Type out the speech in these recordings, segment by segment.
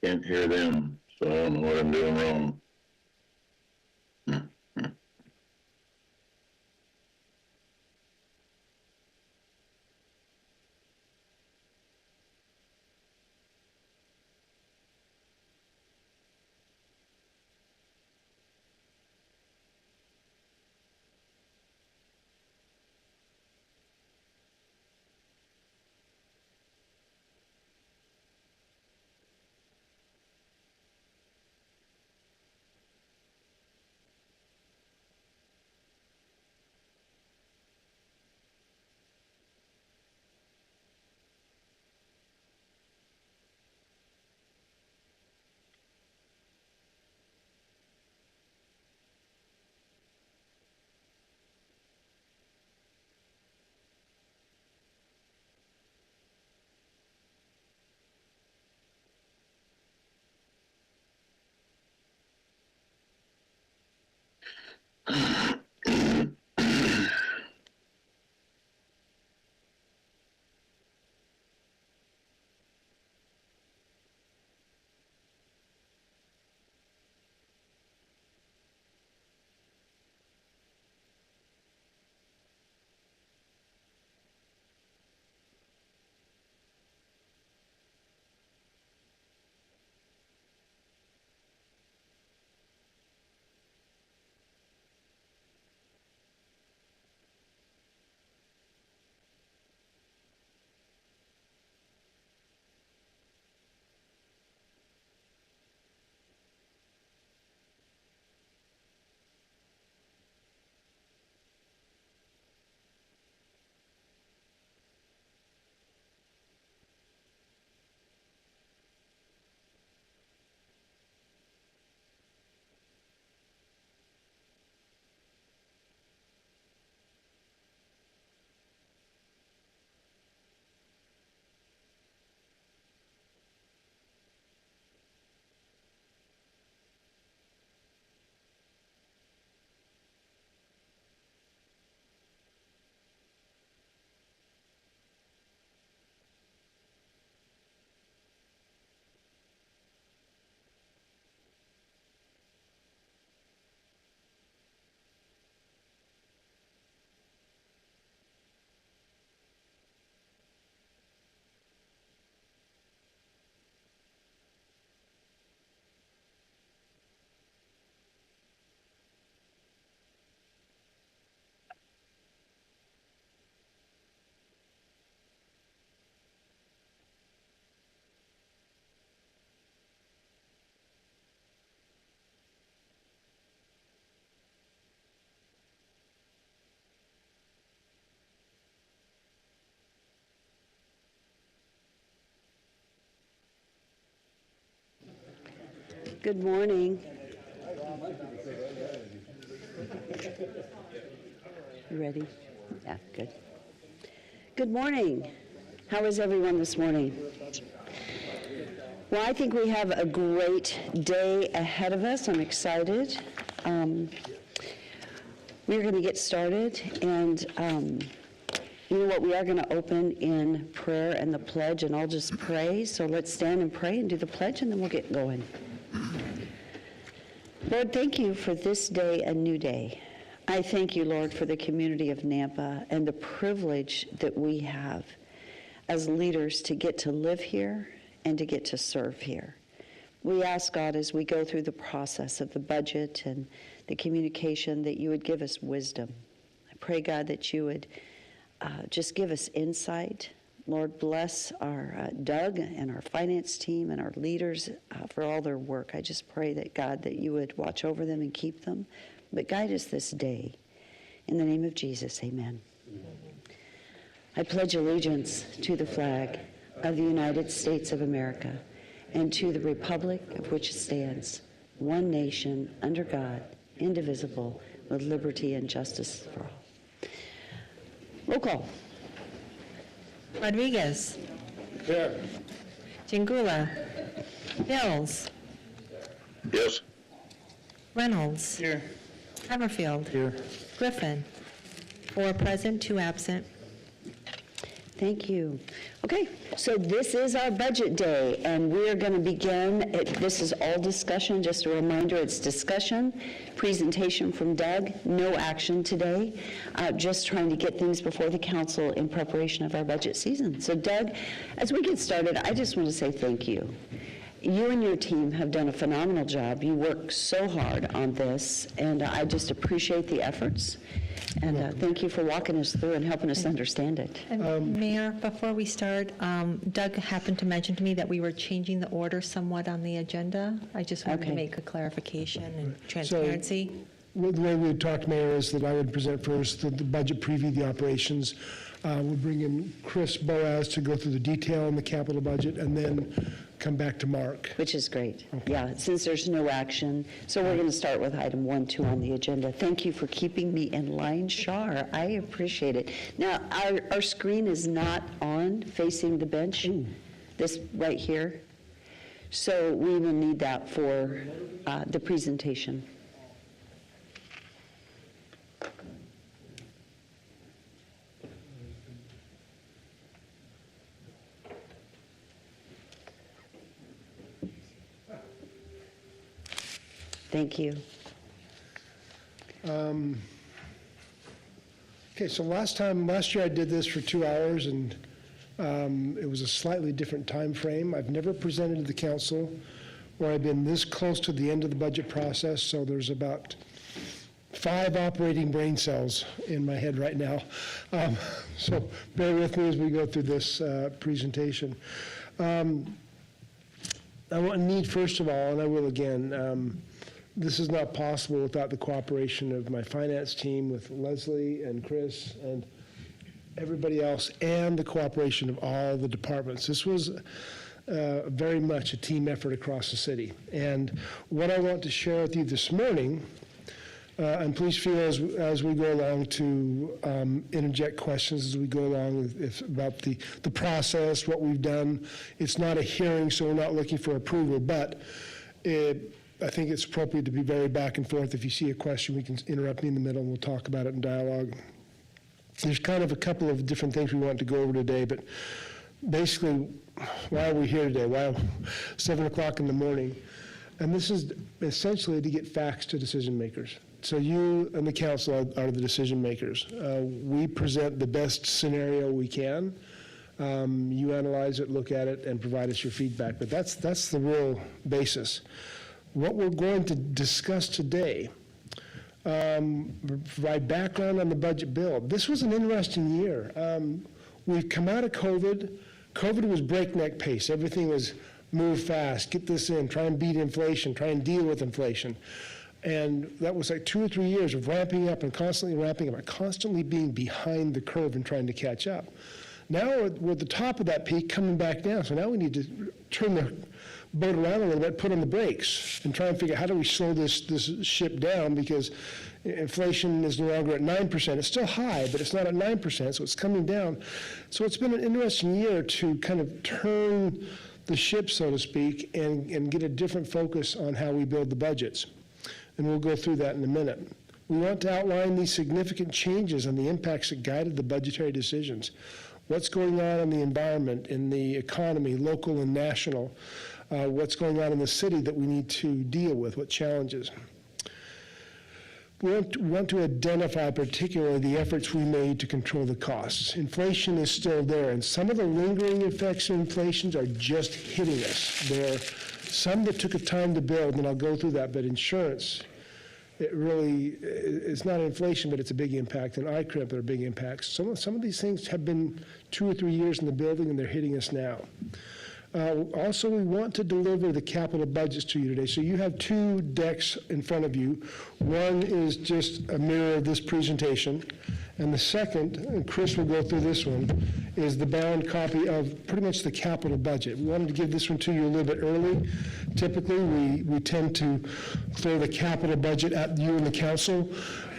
can't hear them, so I don't know what I'm doing wrong. Good morning. You ready? Yeah, good. Good morning. How is everyone this morning? Well, I think we have a great day ahead of us. I'm excited. We're going to get started, and you know what? We are going to open in prayer and the pledge, and I'll just pray. So let's stand and pray and do the pledge, and then we'll get going. Lord, thank you for this day, a new day. I thank you, Lord, for the community of Nampa and the privilege that we have as leaders to get to live here and to get to serve here. We ask, God, as we go through the process of the budget and the communication, that you would give us wisdom. I pray, God, that you would just give us insight. Lord, bless our Doug and our finance team and our leaders for all their work. I just pray that, God, that you would watch over them and keep them, but guide us this day. In the name of Jesus, amen. I pledge allegiance to the flag of the United States of America and to the republic of which it stands, one nation, under God, indivisible, with liberty and justice for all. Roll call. Rodriguez. Here. Jingula. Mills. Yes. Reynolds. Here. Haverfield. Here. Griffin. 4 present, 2 absent. Thank you. Okay, so this is our budget day, and we are going to begin. This is all discussion. Just a reminder, it's discussion, presentation from Doug, no action today, just trying to get things before the council in preparation of our budget season. So Doug, as we get started, I just want to say thank you. You and your team have done a phenomenal job. You work so hard on this, and I just appreciate the efforts. And thank you for walking us through and helping us understand it. And Mayor, before we start, Doug happened to mention to me that we were changing the order somewhat on the agenda. I just wanted to Okay. make a clarification and transparency. The way we had talked, Mayor, is that I would present first the budget preview, the operations. We'll bring in Chris Boaz to go through the detail in the capital budget, and then come back to Mark. Which is great. Yeah, since there's no action. So we're going to start with item 1, 2 on the agenda. Thank you for keeping me in line, Shar. I appreciate it. Now, our screen is not on facing the bench, this right here. So we will need that for the presentation. Thank you. Okay, so last year I did this for 2 hours, and it was a slightly different time frame. I've never presented to the council where I've been this close to the end of the budget process, so there's about 5 operating brain cells in my head right now. So bear with me as we go through this presentation. I need, first of all, and I will again, this is not possible without the cooperation of my finance team with Leslie and Chris and everybody else, and the cooperation of all the departments. This was very much a team effort across the city. And what I want to share with you this morning, and please feel as we go along to interject questions as we go along about the process, what we've done. It's not a hearing, so we're not looking for approval, but I think it's appropriate to be very back and forth. If you see a question, we can interrupt me in the middle and we'll talk about it in dialogue. There's kind of a couple of different things we want to go over today, but basically, why are we here today? Why 7 o'clock in the morning? And this is essentially to get facts to decision makers. So you and the council are the decision makers. We present the best scenario we can. You analyze it, look at it, and provide us your feedback. But that's the real basis. What we're going to discuss today, provide background on the budget bill. This was an interesting year. We've come out of COVID. COVID was breakneck pace. Everything was move fast, get this in, try and beat inflation, try and deal with inflation. And that was like 2 or 3 years of ramping up and constantly ramping up, constantly being behind the curve and trying to catch up. Now we're at the top of that peak, coming back down. So now we need to turn the boat around a little bit, put on the brakes, and try and figure out how do we slow this ship down, because inflation is no longer at 9%. It's still high, but it's not at 9%, so it's coming down. So it's been an interesting year to kind of turn the ship, so to speak, and get a different focus on how we build the budgets. And we'll go through that in a minute. We want to outline these significant changes and the impacts that guided the budgetary decisions. What's going on in the environment, in the economy, local and national, what's going on in the city that we need to deal with, what challenges. We want to identify particularly the efforts we made to control the costs. Inflation is still there, and some of the lingering effects of inflation are just hitting us. There are some that took a time to build, and I'll go through that, but insurance, it really, it's not inflation, but it's a big impact, and ICRIP are big impacts. Some of these things have been 2 or 3 years in the building, and they're hitting us now. Also, we want to deliver the capital budgets to you today. So you have 2 decks in front of you. One is just a mirror of this presentation, and the second, and Chris will go through this one, is the bound copy of pretty much the capital budget. We wanted to give this one to you a little bit early. Typically, we tend to throw the capital budget at you and the council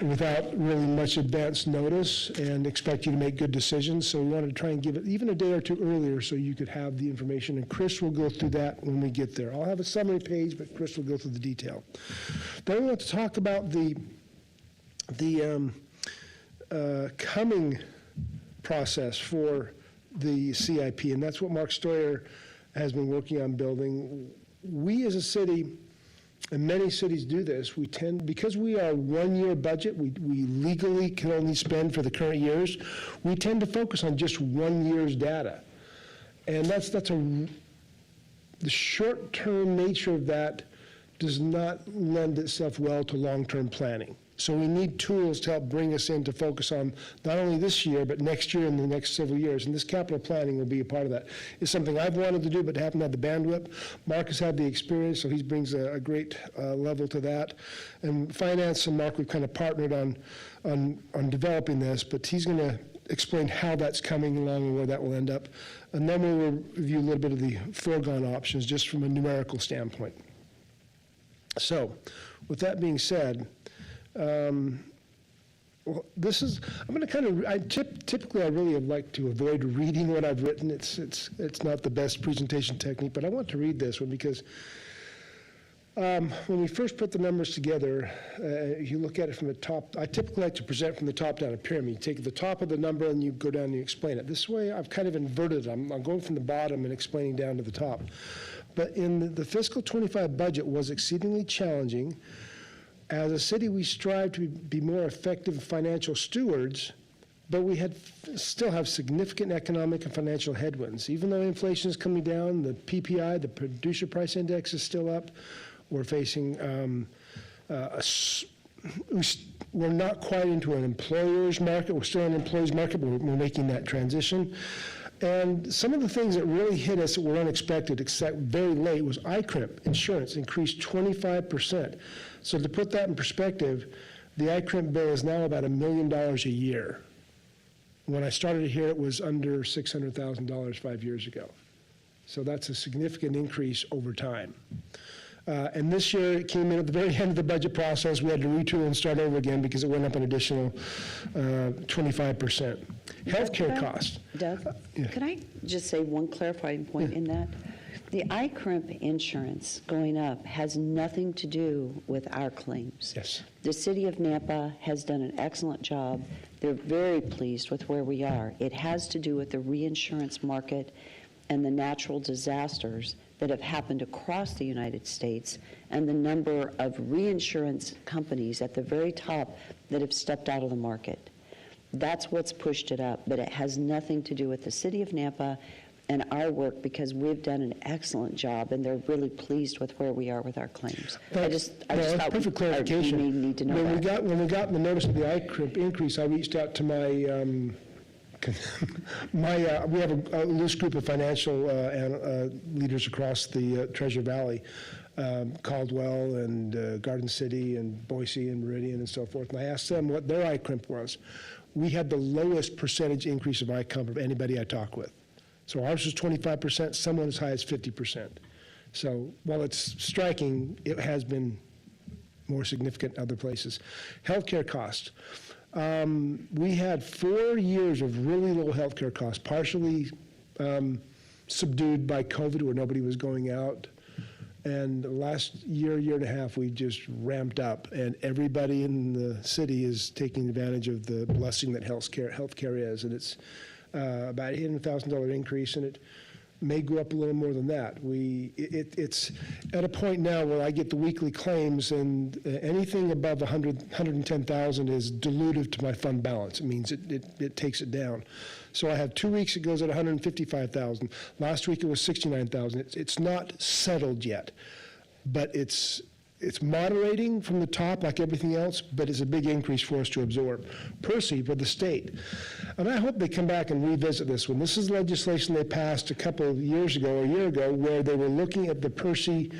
without really much advance notice and expect you to make good decisions. So we wanted to try and give it even a day or 2 earlier so you could have the information. And Chris will go through that when we get there. I'll have a summary page, but Chris will go through the detail. Then we want to talk about the coming process for the CIP, and that's what Mark Stoyer has been working on building. We as a city, and many cities do this, we tend, because we are one-year budget, we legally can only spend for the current years, we tend to focus on just 1 year's data. And the short-term nature of that does not lend itself well to long-term planning. So we need tools to help bring us in to focus on not only this year, but next year and the next several years. And this capital planning will be a part of that. It's something I've wanted to do, but haven't had the bandwidth. Mark has had the experience, so he brings a great level to that. And finance and Mark, we've kind of partnered on developing this, but he's going to explain how that's coming along and where that will end up. And then we will review a little bit of the foregone options, just from a numerical standpoint. So, with that being said, well, this is, I'm going to kind of, typically I really have liked to avoid reading what I've written. It's not the best presentation technique, but I want to read this one because when we first put the numbers together, you look at it from the top. I typically like to present from the top down, a pyramid. You take the top of the number and you go down and you explain it. This way I've kind of inverted it. I'm going from the bottom and explaining down to the top. But in the fiscal 25 budget was exceedingly challenging. As a city, we strive to be more effective financial stewards, but we still have significant economic and financial headwinds. Even though inflation is coming down, the PPI, the Producer Price Index, is still up. We're facing, we're not quite into an employer's market. We're still in an employee's market, but we're making that transition. And some of the things that really hit us that were unexpected, except very late, was ICRIP insurance increased 25%. So to put that in perspective, the ICRIP bill is now about $1 million a year. When I started here, it was under $600,000 5 years ago. So that's a significant increase over time. And this year, it came in at the very end of the budget process. We had to retool and start over again because it went up an additional 25%. Healthcare costs. Doug, Yeah. could I just say one clarifying point in that? The ICRIMP insurance going up has nothing to do with our claims. Yes. The city of Nampa has done an excellent job. They're very pleased with where we are. It has to do with the reinsurance market and the natural disasters that have happened across the United States and the number of reinsurance companies at the very top that have stepped out of the market. That's what's pushed it up, but it has nothing to do with the city of Nampa and our work, because we've done an excellent job and they're really pleased with where we are with our claims. I just thought perfect clarification. we need to know when that. When we got the notice of the ICRIP increase, I reached out to my we have a loose group of financial leaders across the Treasure Valley, Caldwell and Garden City and Boise and Meridian and so forth. And I asked them what their ICRIP was. We had the lowest percentage increase of ICRIP of anybody I talked with. So ours was 25%, some went as high as 50%. So while it's striking, it has been more significant in other places. Healthcare costs. We had 4 years of really low healthcare costs, partially subdued by COVID, where nobody was going out. And the last year, year and a half, we just ramped up, and everybody in the city is taking advantage of the blessing that healthcare is. And it's about $800,000 increase, and it may go up a little more than that. It's at a point now where I get the weekly claims, and anything above 110,000 is dilutive to my fund balance. It means it takes it down. So I have 2 weeks it goes at 155,000. Last week it was 69,000. It's not settled yet, but it's moderating from the top like everything else, but it's a big increase for us to absorb. Percy for the state. And I hope they come back and revisit this one. This is legislation they passed a couple of years ago, or a year ago, where they were looking at the Percy.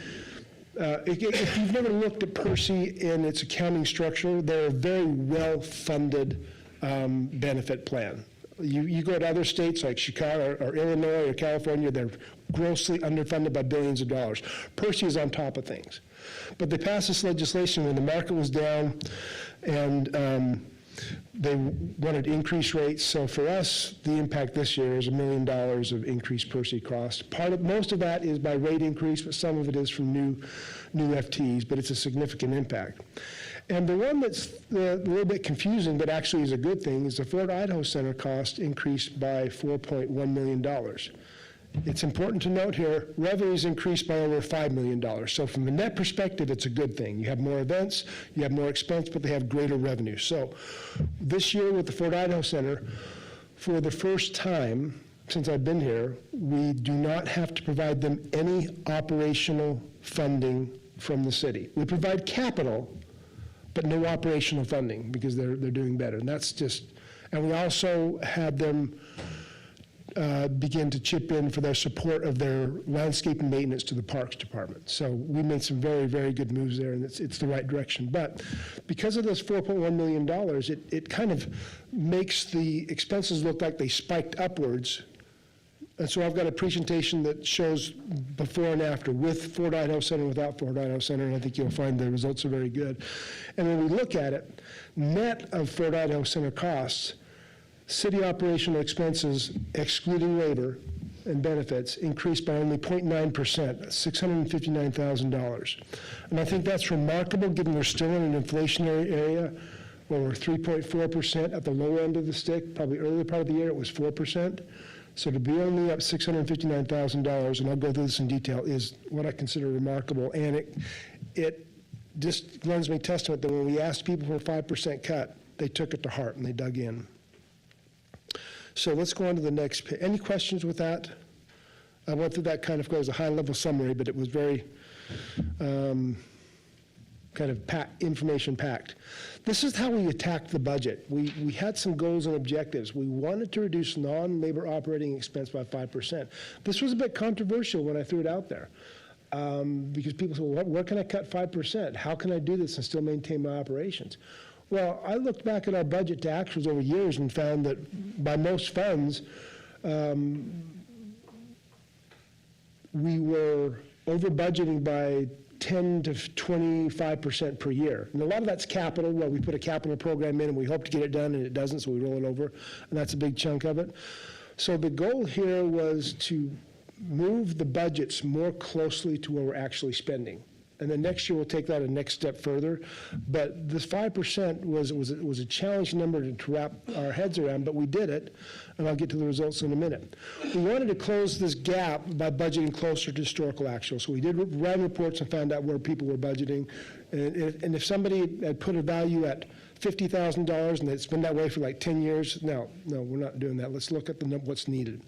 If you've never looked at Percy in its accounting structure, they're a very well-funded benefit plan. You go to other states like Chicago or Illinois or California, they're grossly underfunded by billions of dollars. Percy is on top of things. But they passed this legislation when the market was down, and they wanted increased rates. So for us, the impact this year is $1 million of increased Percy cost. Most of that is by rate increase, but some of it is from new FTEs, but it's a significant impact. And the one that's a little bit confusing, but actually is a good thing, is the Fort Idaho Center cost increased by $4.1 million. It's important to note here, revenues increased by over $5 million. So from a net perspective, it's a good thing. You have more events, you have more expense, but they have greater revenue. So this year with the Fort Idaho Center, for the first time since I've been here, we do not have to provide them any operational funding from the city. We provide capital, but no operational funding because they're doing better. And that's just, and we also had them begin to chip in for their support of their landscape and maintenance to the Parks Department. So we made some very, very good moves there, and it's the right direction. But because of this $4.1 million, it kind of makes the expenses look like they spiked upwards. And so I've got a presentation that shows before and after with Fort Idaho Center, without Fort Idaho Center, and I think you'll find the results are very good. And when we look at it, net of Fort Idaho Center costs, city operational expenses, excluding labor and benefits, increased by only 0.9%, $659,000. And I think that's remarkable, given we're still in an inflationary area where we're 3.4% at the low end of the stick. Probably earlier part of the year, it was 4%. So to be only up $659,000, and I'll go through this in detail, is what I consider remarkable. And it just lends me testament that when we asked people for a 5% cut, they took it to heart and they dug in. So let's go on to the next page. Any questions with that? I went through that kind of as a high-level summary, but it was very kind of information-packed. This is how we attacked the budget. We had some goals and objectives. We wanted to reduce non-labor operating expense by 5%. This was a bit controversial when I threw it out there because people said, well, where can I cut 5%? How can I do this and still maintain my operations? Well, I looked back at our budget to actuals over years and found that by most funds, we were over budgeting by 10 to 25% per year. And a lot of that's capital. Well, we put a capital program in and we hope to get it done and it doesn't, so we roll it over, and that's a big chunk of it. So the goal here was to move the budgets more closely to where we're actually spending. And then next year we'll take that a next step further. But this 5% was a challenging number to wrap our heads around, but we did it, and I'll get to the results in a minute. We wanted to close this gap by budgeting closer to historical actual. So we did run reports and found out where people were budgeting. And if somebody had put a value at $50,000 and it's been that way for like 10 years, no, we're not doing that. Let's look at what's needed.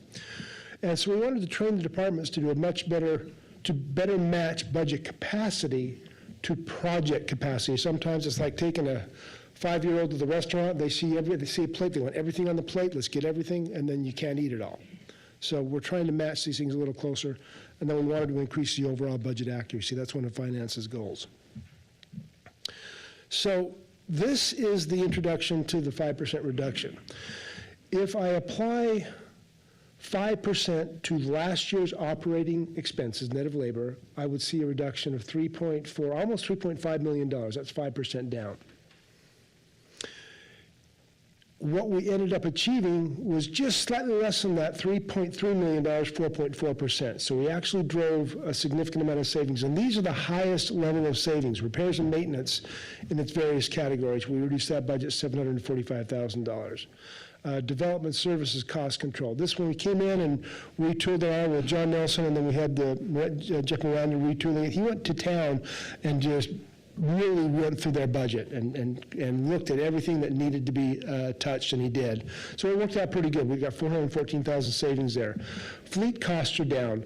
And so we wanted to train the departments to do to better match budget capacity to project capacity. Sometimes it's like taking a 5-year-old to the restaurant, they see a plate, they want everything on the plate, let's get everything, and then you can't eat it all. So we're trying to match these things a little closer, and then we wanted to increase the overall budget accuracy. That's one of finance's goals. So this is the introduction to the 5% reduction. If I apply 5% to last year's operating expenses, net of labor, I would see a reduction of almost $3.5 million. That's 5% down. What we ended up achieving was just slightly less than that, $3.3 million, 4.4%. So we actually drove a significant amount of savings. And these are the highest level of savings, repairs and maintenance in its various categories. We reduced that budget $745,000. Development services cost control. This one we came in and retooled our with John Nelson, and then we had Jeff Miranda retooling it. He went to town and just really went through their budget and looked at everything that needed to be touched, and he did. So it worked out pretty good. We got $414,000 savings there. Fleet costs are down.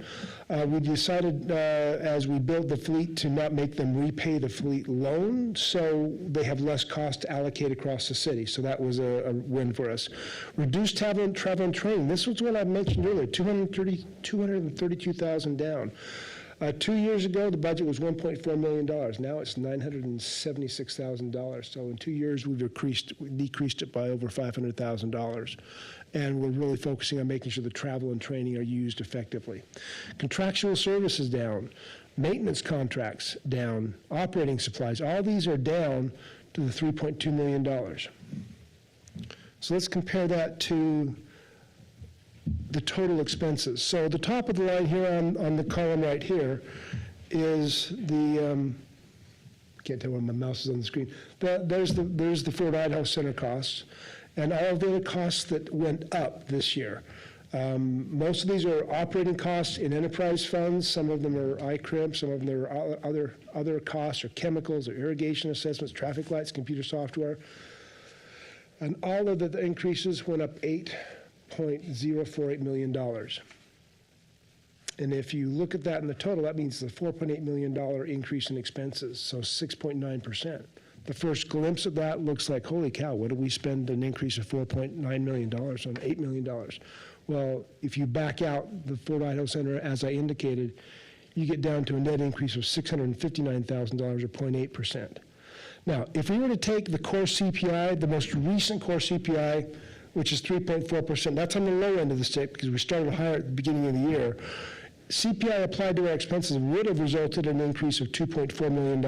We decided as we build the fleet to not make them repay the fleet loan, so they have less cost to allocate across the city. So that was a win for us. Reduced travel and training. This was what I mentioned earlier, $232,000 down. 2 years ago, the budget was $1.4 million. Now it's $976,000. So in 2 years, we've decreased it by over $500,000. And we're really focusing on making sure the travel and training are used effectively. Contractual services down, maintenance contracts down, operating supplies, all these are down to the $3.2 million. So let's compare that to the total expenses. So the top of the line here on the column right here is the can't tell where my mouse is on the screen. There's the Fort Idaho Center costs, and all of the other costs that went up this year. Most of these are operating costs in enterprise funds. Some of them are ICRIP, some of them are other costs, or chemicals, or irrigation assessments, traffic lights, computer software. And all of the increases went up $8.048 million. And if you look at that in the total, that means the $4.8 million increase in expenses, so 6.9%. The first glimpse of that looks like, holy cow, what did we spend an increase of $4.9 million on $8 million? Well, if you back out the Fort Idaho Center, as I indicated, you get down to a net increase of $659,000 or 0.8%. Now, if we were to take the core CPI, the most recent core CPI, which is 3.4%, that's on the low end of the stick because we started higher at the beginning of the year. CPI applied to our expenses would have resulted in an increase of $2.4 million.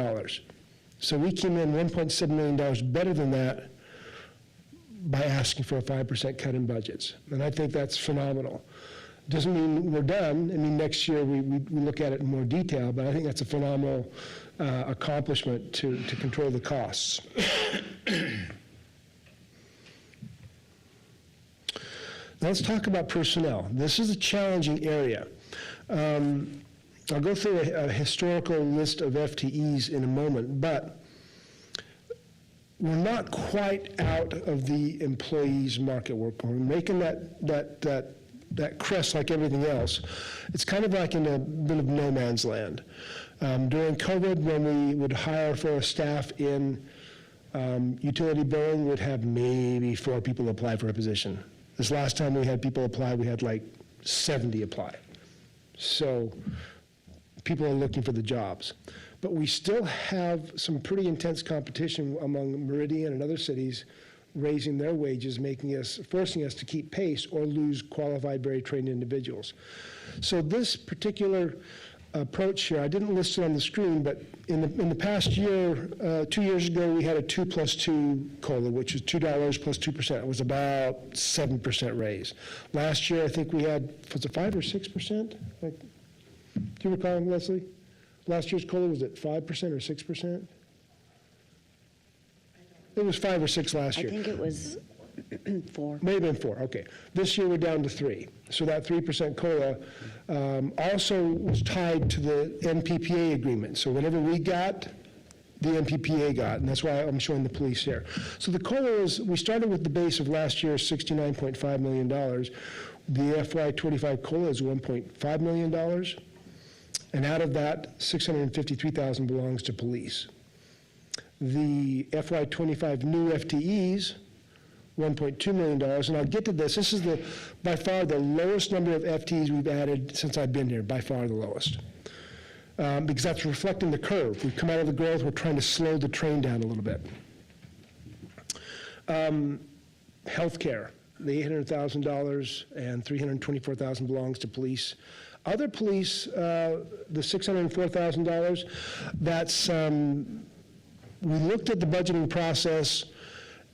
So we came in $1.7 million better than that by asking for a 5% cut in budgets. And I think that's phenomenal. Doesn't mean we're done. I mean, next year we look at it in more detail, but I think that's a phenomenal accomplishment to control the costs. Let's talk about personnel. This is a challenging area. I'll go through a historical list of FTEs in a moment, but we're not quite out of the employees market. We're making that crest like everything else. It's kind of like in a bit of no man's land. During COVID, when we would hire for a staff in utility billing, we'd have maybe 4 people apply for a position. This last time we had people apply, we had like 70 apply. So people are looking for the jobs. But we still have some pretty intense competition among Meridian and other cities raising their wages, forcing us to keep pace or lose qualified, very trained individuals. So this particular approach here, I didn't list it on the screen, but in the past year, 2 years ago, we had a 2+2 COLA, which is $2 plus 2%. It was about 7% raise. Last year, I think we had, was it 5 or 6%? Do you recall, Leslie? Last year's COLA, was it 5% or 6%? It was 5 or 6 last year. I think it was 4. May have been 4, okay. This year we're down to 3. So that 3% COLA also was tied to the NPPA agreement. So whatever we got, the NPPA got, and that's why I'm showing the police here. So the COLA we started with the base of last year's $69.5 million. The FY25 COLA is $1.5 million. And out of that, $653,000 belongs to police. The FY25 new FTEs, $1.2 million, and I'll get to this. This is by far the lowest number of FTEs we've added since I've been here, by far the lowest. Because that's reflecting the curve. We've come out of the growth, we're trying to slow the train down a little bit. Healthcare, the $800,000 and $324,000 belongs to police. Other police, the $604,000, that's, we looked at the budgeting process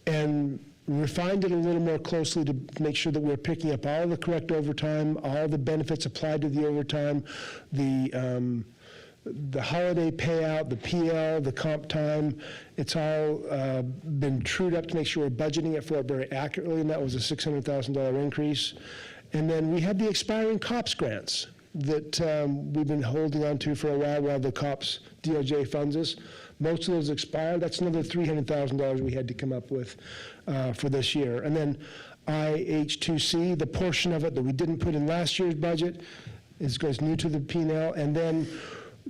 and refined it a little more closely to make sure that we're picking up all the correct overtime, all the benefits applied to the overtime, the holiday payout, the PL, the comp time. It's all been trued up to make sure we're budgeting it for it very accurately, and that was a $600,000 increase. And then we had the expiring COPS grants that we've been holding on to for a while the COPS DOJ funds us. Most of those expired. That's another $300,000 we had to come up with for this year. And then IH2C, the portion of it that we didn't put in last year's budget, goes new to the P&L. And then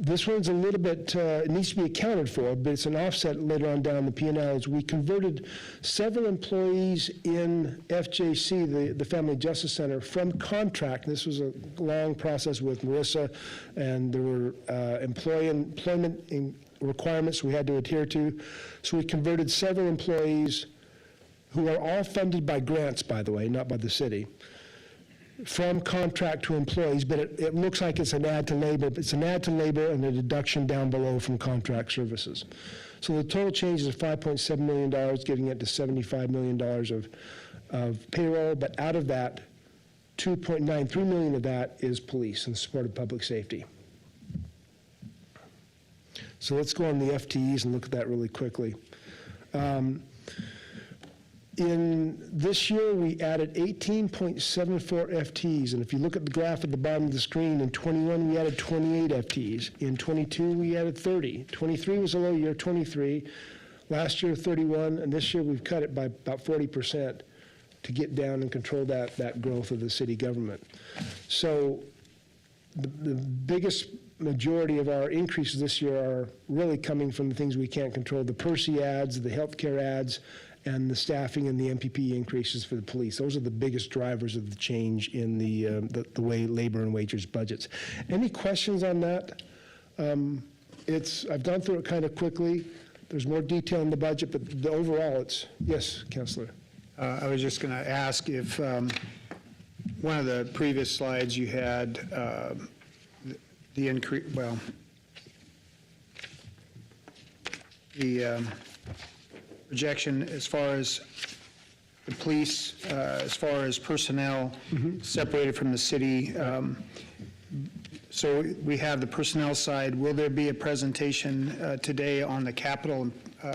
this one's a little bit, it needs to be accounted for, but it's an offset later on down the P&L. As we converted several employees in FJC, the Family Justice Center, from contract. This was a long process with Marissa, and there were employment requirements we had to adhere to. So we converted several employees who are all funded by grants, by the way, not by the city, from contract to employees, but it looks like it's an add to labor, but it's an add to labor and a deduction down below from contract services. So the total change is $5.7 million, getting it to $75 million of payroll, but out of that, $2.93 million of that is police in support of public safety. So let's go on the FTEs and look at that really quickly. In this year, we added 18.74 FTEs, and if you look at the graph at the bottom of the screen, in 21, we added 28 FTEs. In 22, we added 30. 23 was a low year, 23. Last year, 31, and this year, we've cut it by about 40% to get down and control that growth of the city government. So the biggest majority of our increases this year are really coming from the things we can't control, the Percy ads, the healthcare ads, and the staffing and the MPP increases for the police. Those are the biggest drivers of the change in the way labor and wages budgets. Any questions on that? I've gone through it kind of quickly. There's more detail in the budget, but the overall, yes, Councillor. I was just going to ask if one of the previous slides you had the increase, well, the projection as far as the police, as far as personnel separated from the city. So we have the personnel side. Will there be a presentation today on the capital?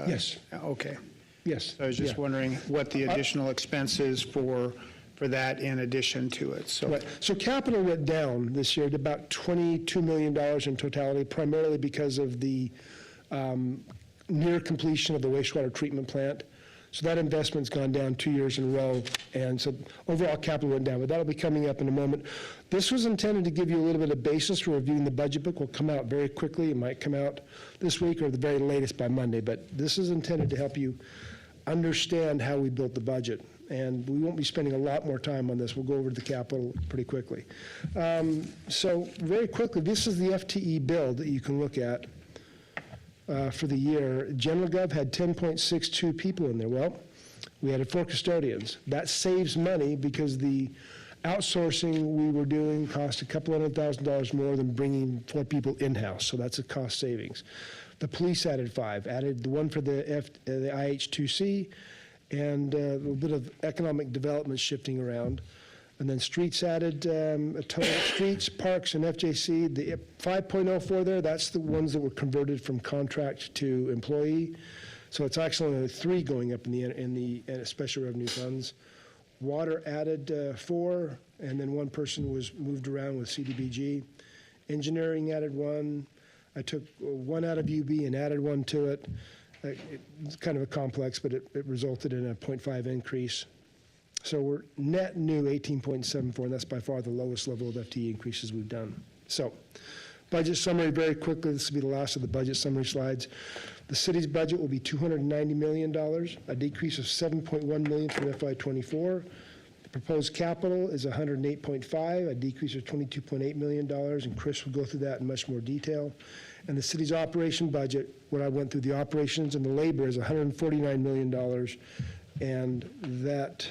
Yes. Okay. Yes. I was just yeah. wondering what the additional expenses for that in addition to it. So Right. So capital went down this year to about $22 million in totality, primarily because of the near completion of the wastewater treatment plant. So that investment's gone down 2 years in a row, and so overall capital went down, but that'll be coming up in a moment. This was intended to give you a little bit of basis for reviewing the budget book. Will come out very quickly. It might come out this week or the very latest by Monday, but this is intended to help you understand how we built the budget. And we won't be spending a lot more time on this. We'll go over to the capital pretty quickly. So very quickly, this is the FTE build that you can look at for the year. General Gov had 10.62 people in there. Well, we added 4 custodians. That saves money because the outsourcing we were doing cost a couple $100,000 more than bringing 4 people in-house. So that's a cost savings. The police added 5, added the one for the IH2C, and a little bit of economic development shifting around. And then streets added a total streets, parks, and FJC. The 5.04 there, that's the ones that were converted from contract to employee. So it's actually only 3 going up in the special revenue funds. Water added 4, and then 1 person was moved around with CDBG. Engineering added 1. I took 1 out of UB and added 1 to it. It's kind of a complex, but it resulted in a 0.5 increase. So we're net new 18.74, and that's by far the lowest level of FTE increases we've done. So budget summary very quickly. This will be the last of the budget summary slides. The city's budget will be $290 million, a decrease of $7.1 million from FY24. The proposed capital is $108.5, a decrease of $22.8 million, and Chris will go through that in much more detail. And the city's operation budget, when I went through the operations and the labor, is $149 million, and that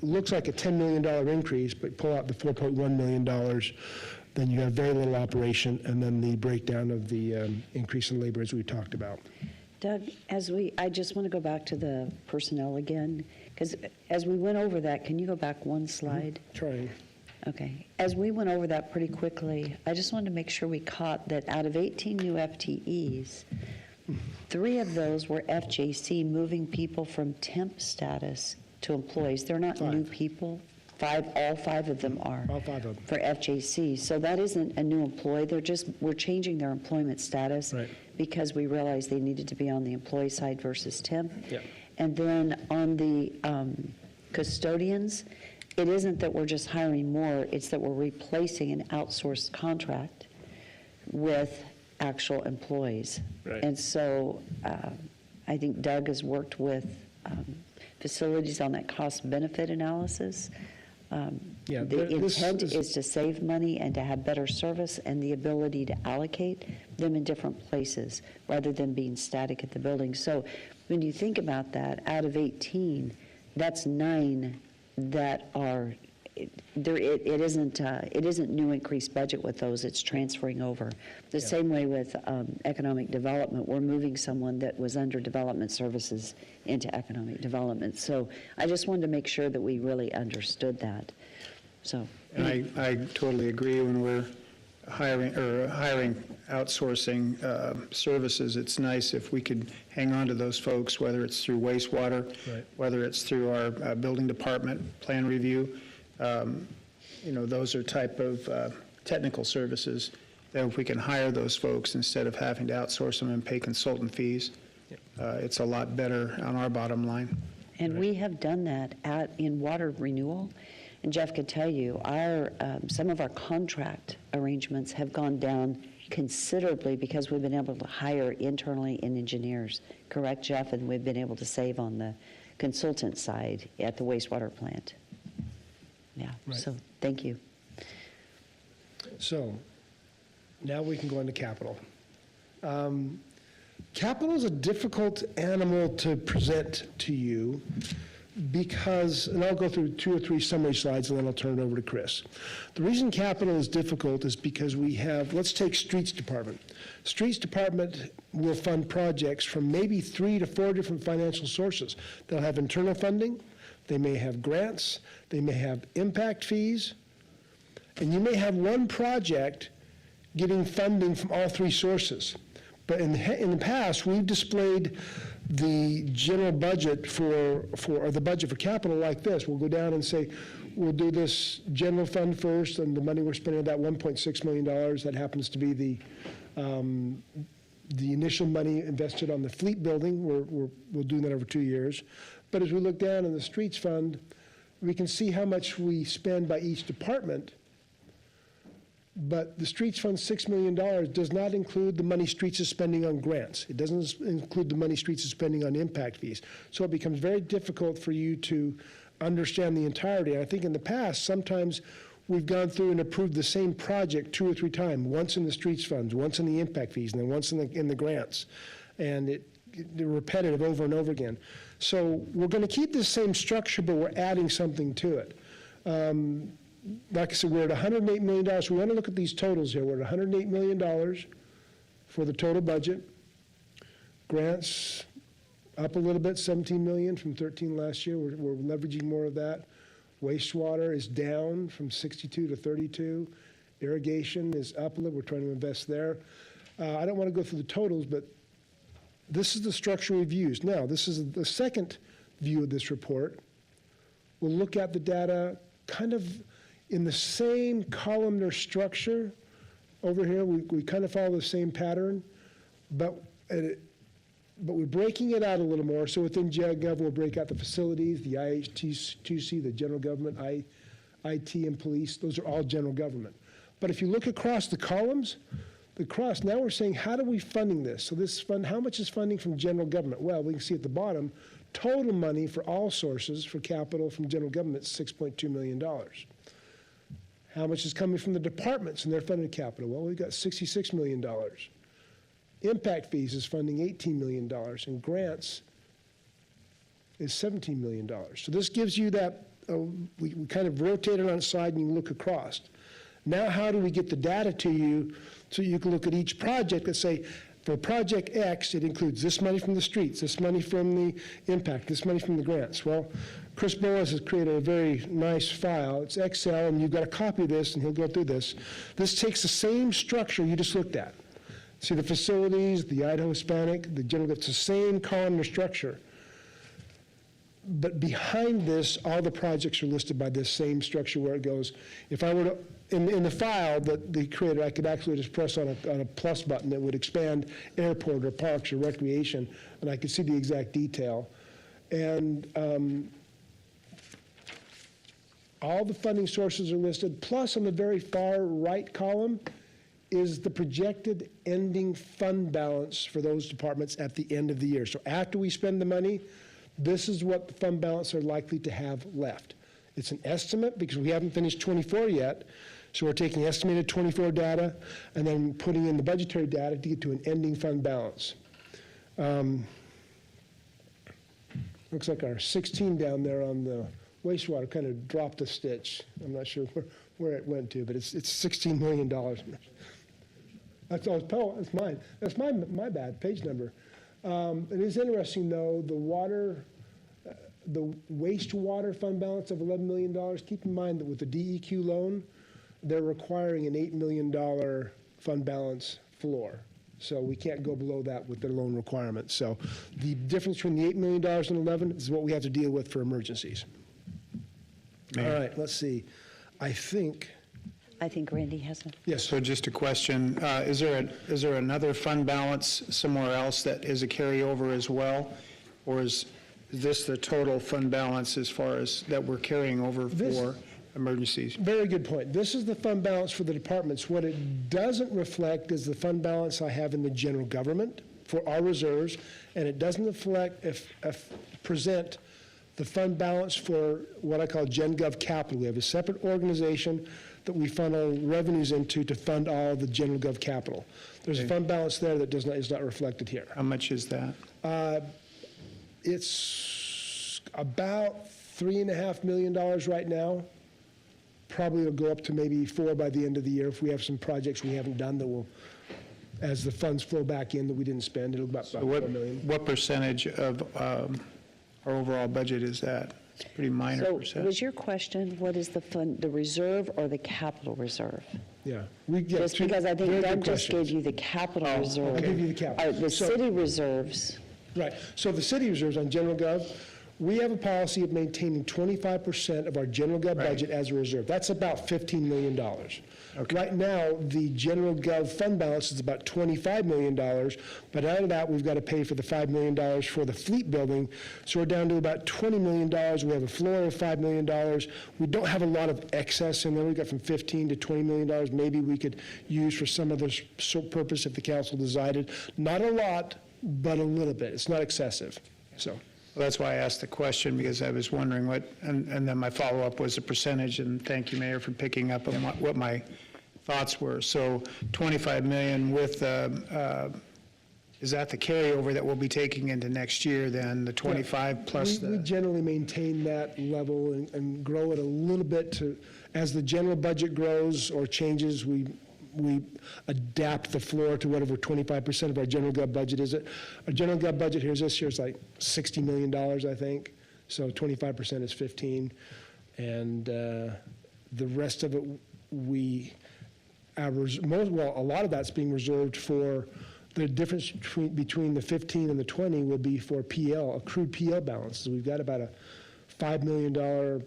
looks like a $10 million increase, but pull out the $4.1 million, then you have very little operation, and then the breakdown of the increase in labor as we talked about. Doug, I just want to go back to the personnel again, because as we went over that, can you go back 1 slide? Trying. Okay. As we went over that pretty quickly, I just wanted to make sure we caught that out of 18 new FTEs, 3 of those were FJC, moving people from temp status to employees. They're not 5. new people. 5, all 5 of them are. All 5 of them. For FJC. So that isn't a new employee. We're changing their employment status Right. because we realized they needed to be on the employee side versus temp. Yeah. And then on the custodians, it isn't that we're just hiring more, it's that we're replacing an outsourced contract with actual employees. Right. And so I think Doug has worked with facilities on that cost-benefit analysis. Yeah, The this intent is- is to save money and to have better service and the ability to allocate them in different places rather than being static at the building. So when you think about that, out of 18, that's 9 that are, it isn't new increased budget with those, it's transferring over. The same way with economic development, we're moving someone that was under development services into economic development. So I just wanted to make sure that we really understood that. So, And I totally agree when we're hiring outsourcing services, it's nice if we could hang on to those folks, whether it's through wastewater, Right. whether it's through our building department plan review. Those are type of technical services that if we can hire those folks instead of having to outsource them and pay consultant fees, it's a lot better on our bottom line. And we have done that in water renewal. And Jeff could tell you, some of our contract arrangements have gone down considerably because we've been able to hire internally in engineers. Correct, Jeff? And we've been able to save on the consultant side at the wastewater plant. Yeah, Right. so thank you. So now we can go into capital. Capital is a difficult animal to present to you because, and I'll go through 2 or 3 summary slides and then I'll turn it over to Chris. The reason capital is difficult is because we have, let's take Streets Department. Streets Department will fund projects from maybe 3 to 4 different financial sources. They'll have internal funding, they may have grants, they may have impact fees, and you may have one project getting funding from all 3 sources. But in the past, we've displayed the general budget or the budget for capital like this. We'll go down and say, we'll do this general fund first, and the money we're spending, that $1.6 million, that happens to be the initial money invested on the fleet building. We'll do that over 2 years. But as we look down in the streets fund, we can see how much we spend by each department. But the streets fund, $6 million, does not include the money streets is spending on grants. It doesn't include the money streets is spending on impact fees. So it becomes very difficult for you to understand the entirety. And I think in the past, sometimes we've gone through and approved the same project 2 or 3 times, once in the streets funds, once in the impact fees, and then once in the grants. And they're repetitive over and over again. So we're going to keep the same structure, but we're adding something to it. Like I said, we're at $108 million. We want to look at these totals here. We're at $108 million for the total budget. Grants up a little bit, 17 million from 13 last year. We're leveraging more of that. Wastewater is down from 62 to 32. Irrigation is up a little. We're trying to invest there. I don't want to go through the totals, but this is the structure we've used. Now, this is the second view of this report. We'll look at the data kind of in the same columnar structure over here. We kind of follow the same pattern, but we're breaking it out a little more. So within GovGov, we'll break out the facilities, the IH2C, the general government, IT and police. Those are all general government. But if you look across the columns, now we're saying, how are we funding this? So this fund, how much is funding from general government? Well, we can see at the bottom, total money for all sources for capital from general government is $6.2 million. How much is coming from the departments and their funded capital? Well, we've got $66 million. Impact fees is funding $18 million, and grants is $17 million. So this gives you that, we kind of rotate it on its side and you look across. Now how do we get the data to you so you can look at each project and say, for project X, it includes this money from the streets, this money from the impact, this money from the grants. Well, Chris Boas has created a very nice file. It's Excel, and you've got a copy of this, and he'll go through this. This takes the same structure you just looked at. See the facilities, the Idaho Hispanic, the general, it's the same columnar structure. But behind this, all the projects are listed by this same structure where it goes. If I were to, in the file that they created, I could actually just press on a plus button that would expand airport or parks or recreation, and I could see the exact detail. And all the funding sources are listed, plus on the very far right column is the projected ending fund balance for those departments at the end of the year. So after we spend the money, this is what the fund balance are likely to have left. It's an estimate because we haven't finished 24 yet, so we're taking estimated 24 data and then putting in the budgetary data to get to an ending fund balance. Looks like our 16 down there on the wastewater kind of dropped a stitch. I'm not sure where it went to, but it's $16 million. That's mine. That's my bad, page number. It is interesting, though, the wastewater fund balance of $11 million. Keep in mind that with the DEQ loan, they're requiring an $8 million fund balance floor. So we can't go below that with their loan requirements. So the difference between the $8 million and 11 is what we have to deal with for emergencies. All right, let's see. I think, Randy has a, yes, So just a question, is there another fund balance somewhere else that is a carryover as well? Or is this the total fund balance as far as that we're carrying over This- for emergencies? very good point. This is the fund balance for the departments. What it doesn't reflect is the fund balance I have in the general government for our reserves, and it doesn't reflect, present the fund balance for what I call Gen Gov Capital. We have a separate organization that we funnel revenues into to fund all the general gov capital. There's a fund balance there that is not reflected here. How much is that? It's about $3.5 million right now. Probably it'll go up to maybe 4 by the end of the year if we have some projects we haven't done that will, as the funds flow back in that we didn't spend, it'll go about $4 million. What percentage of our overall budget is that? It's a pretty minor so percentage. was your question, what is the fund, the reserve or the capital reserve? Yeah. We get Just two because I think very good Doug just questions. gave you the capital Oh, reserve. I'll give you the capital. The So- city reserves, Right. So the city reserves on general gov, we have a policy of maintaining 25% of our general gov Right. budget as a reserve. That's about $15 million. Okay. Right now, the general gov fund balance is about $25 million, but out of that, we've got to pay for the $5 million for the fleet building, so we're down to about $20 million. We have a floor of $5 million. We don't have a lot of excess in there. We've got from $15 to $20 million maybe we could use for some other purpose if the council decided. Not a lot, but a little bit. It's not excessive, so. Well, that's why I asked the question, because I was wondering what, and then my follow-up was the percentage, and thank you, Mayor, for picking up on what my thoughts were. So 25 million with, is that the carryover that we'll be taking into next year, then, the 25 plus We the, generally maintain that level and grow it a little bit to, as the general budget grows or changes, we adapt the floor to whatever 25% of our general gov budget is. Our general gov budget here this year is like $60 million, I think. So 25% is 15. And the rest of it, a lot of that's being reserved for, the difference between the 15 and the 20 will be for PL, accrued PL balances. We've got about a $5 million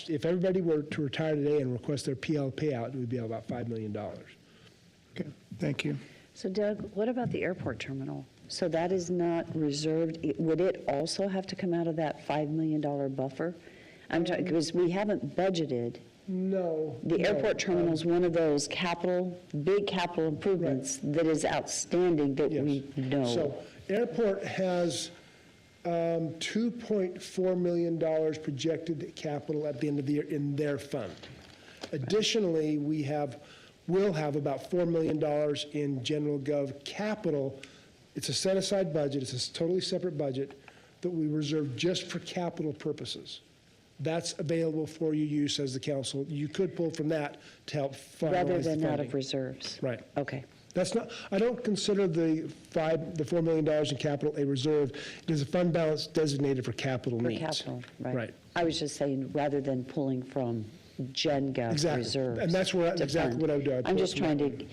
if everybody were to retire today and request their PL payout, it would be about $5 million. okay, thank you. so Doug, what about the airport terminal? So that is not reserved, would it also have to come out of that $5 million buffer? I'm trying, because we haven't budgeted. No. The no, airport terminal is one of those big capital improvements that is outstanding that yes. we know. So airport has $2.4 million projected capital at the end of the year in their fund. Additionally, we'll have about $4 million in general gov capital. It's a set-aside budget, it's a totally separate budget that we reserve just for capital purposes. That's available for your use as the council. You could pull from that to help finalize Rather the than out funding. of reserves? Right. Okay. That's not, I don't consider the $4 million in capital a reserve. It is a fund balance designated for capital For needs. capital, right. Right. I was just saying, rather than pulling from Gen Gov Exactly. reserves. And that's where, to exactly fund. what I would do. I'd I'm pull just it from trying to,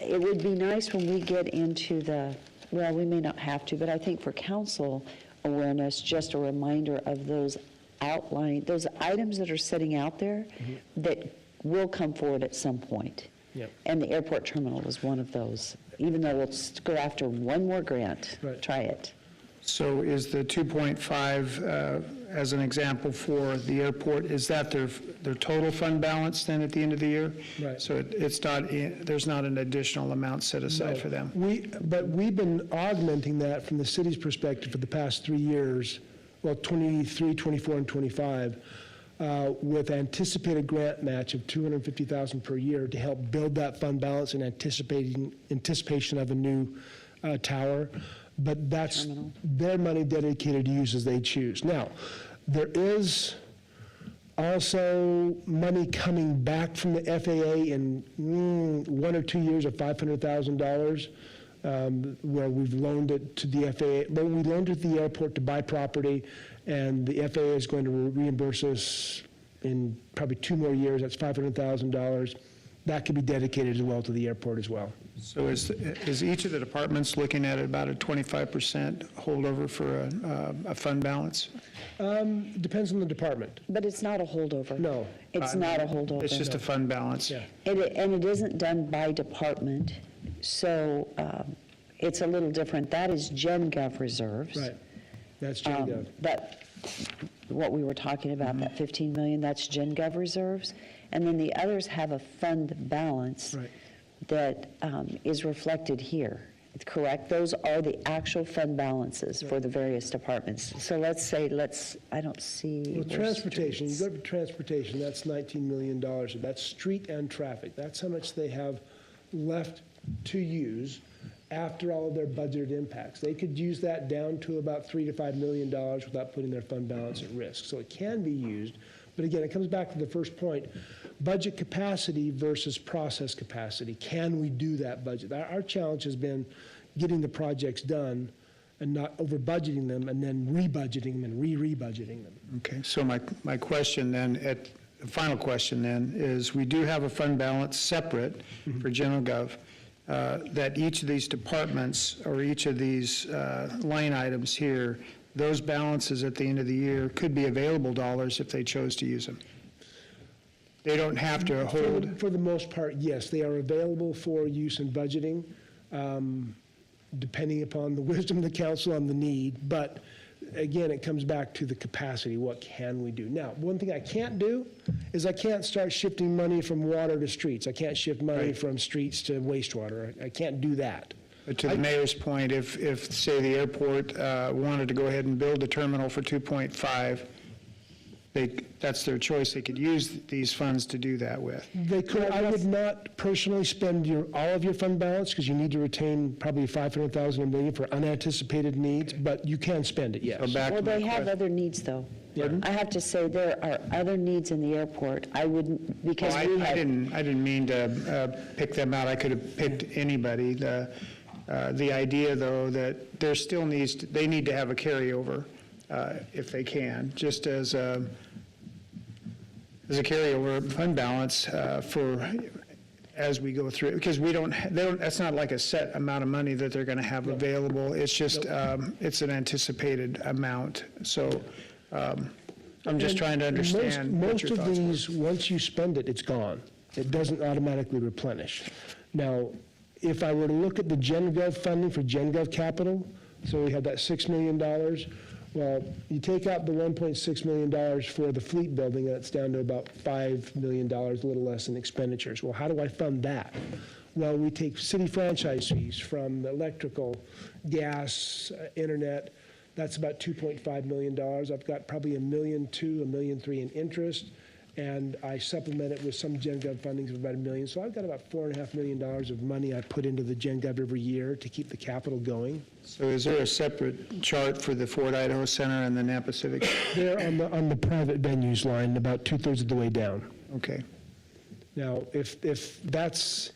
it would be nice when we get into well, we may not have to, but I think for council awareness, just a reminder of those those items that are sitting out there that will come forward at some point. Yep. And the airport terminal is one of those. Even though we'll go after one more grant, Right. try it. So is the 2.5, as an example for the airport, is that their total fund balance then at the end of the year? Right. So it's not, there's not an additional amount set aside for them? But we've been augmenting that from the city's perspective for the past 3 years, well, 23, 24, and 25, with anticipated grant match of $250,000 per year to help build that fund balance in anticipation of a new tower. But that's their money dedicated to use as they choose. Now, there is also money coming back from the FAA in 1 or 2 years of $500,000, where we've loaned it to the FAA. But we loaned it to the airport to buy property, and the FAA is going to reimburse us in probably 2 more years, that's $500,000. That could be dedicated as well to the airport as well. So is each of the departments looking at about a 25% holdover for a fund balance? Depends on the department. But it's not a holdover. No. It's not a holdover. It's just a fund balance? Yeah. And it isn't done by department, so it's a little different. That is GenGov reserves. Right. That's GenGov. That, what we were talking about, that 15 million, that's GenGov reserves. And then the others have a fund balance Right. that is reflected here. Correct? Those are the actual fund balances for the various departments. So let's say, I don't see. Well, where's transportation, you streets? go to transportation, that's $19 million. That's street and traffic. That's how much they have left to use after all of their budgeted impacts. They could use that down to about $3 to $5 million without putting their fund balance at risk. So it can be used. But again, it comes back to the first point, budget capacity versus process capacity. Can we do that budget? Our challenge has been getting the projects done and not over budgeting them and then rebudgeting them and re-rebudgeting them. Okay, so my question then, the final question then, is we do have a fund balance separate for general gov, that each of these departments or each of these line items here, those balances at the end of the year could be available dollars if they chose to use them. They don't have to hold. For the most part, yes, they are available for use in budgeting, depending upon the wisdom of the council on the need. But again, it comes back to the capacity. What can we do? Now, one thing I can't do is I can't start shifting money from water to streets. I can't shift money from streets to wastewater. I can't do that. But to the mayor's point, if say, the airport wanted to go ahead and build a terminal for 2.5, that's their choice. They could use these funds to do that with. They could. I would not personally spend all of your fund balance because you need to retain probably $500,000, $1 million for unanticipated needs, but you can spend it, yes. So back Well, to my they have question. other needs, though. Pardon? I have to say, there are other needs in the airport. I wouldn't, because Well, we I have. didn't mean to pick them out. I could have picked anybody. The idea, though, that there still they need to have a carryover if they can, just as a carryover fund balance for as we go through, because that's not like a set amount of money that they're going to have available. It's just it's an anticipated amount. So I'm just trying to understand what Most your of thoughts were. these, once you spend it, it's gone. It doesn't automatically replenish. Now, if I were to look at the GenGov funding for GenGov capital, so we have that $6 million, well, you take out the $1.6 million for the fleet building, and it's down to about $5 million, a little less in expenditures. Well, how do I fund that? Well, we take city franchise fees from the electrical, gas, internet. That's about $2.5 million. I've got probably $1.2 million, $1.3 million in interest, and I supplement it with some GenGov fundings of about $1 million. So I've got about $4.5 million of money I put into the GenGov every year to keep the capital going. So is there a separate chart for the Ford Idaho Center and the Napa Civic? They're on the private venues line, about 2/3 of the way down. Okay. Now, if that's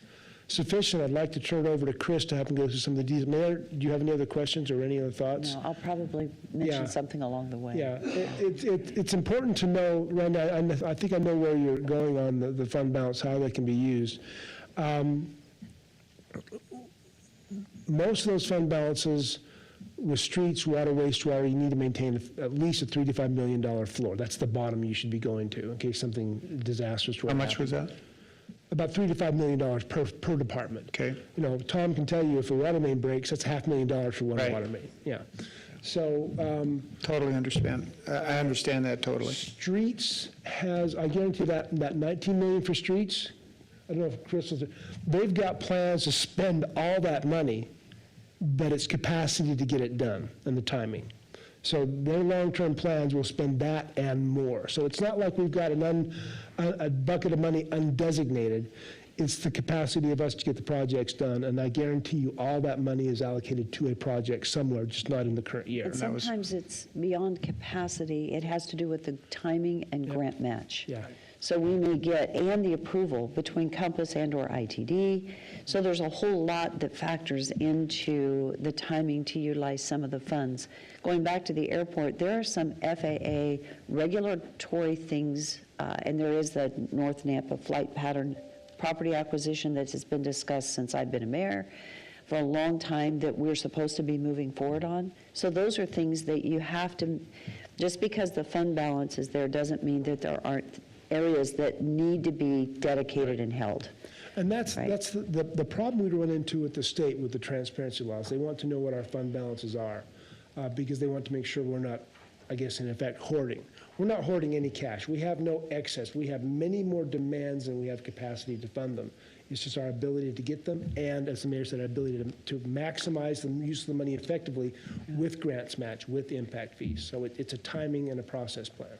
sufficient, I'd like to turn it over to Chris to help him go through some of the details. Mayor, do you have any other questions or any other thoughts? No, I'll probably Yeah. mention something along the way. Yeah, it's important to know, Rhonda, I think I know where you're going on the fund balance, how they can be used. Most of those fund balances with streets, water, wastewater, you need to maintain at least a $3 to $5 million floor. That's the bottom you should be going to in case something disastrous were to How much happen. was that? About $3 to $5 million per department. Okay. You know, Tom can tell you if a water main breaks, that's $500,000 for one Right. water main. Yeah. So Totally understand. I understand that totally. streets has, I guarantee that 19 million for streets, I don't know if Chris was, they've got plans to spend all that money, but it's capacity to get it done and the timing. So their long-term plans will spend that and more. So it's not like we've got a bucket of money undesignated. It's the capacity of us to get the projects done, and I guarantee you all that money is allocated to a project somewhere, just not in the current year. And sometimes it's beyond capacity. It has to do with the timing and grant match. Yeah. So we may get, and the approval between Compass and/or ITD. So there's a whole lot that factors into the timing to utilize some of the funds. Going back to the airport, there are some FAA regulatory things, and there is the North Nampa flight pattern property acquisition that has been discussed since I've been a mayor for a long time that we're supposed to be moving forward on. So those are things that you have to, just because the fund balance is there doesn't mean that there aren't areas that need to be dedicated and held. And that's Right. the problem we run into with the state with the transparency laws. They want to know what our fund balances are because they want to make sure we're not, I guess, in effect, hoarding. We're not hoarding any cash. We have no excess. We have many more demands than we have capacity to fund them. It's just our ability to get them, and as the mayor said, our ability to maximize the use of the money effectively with grants match, with impact fees. So it's a timing and a process plan.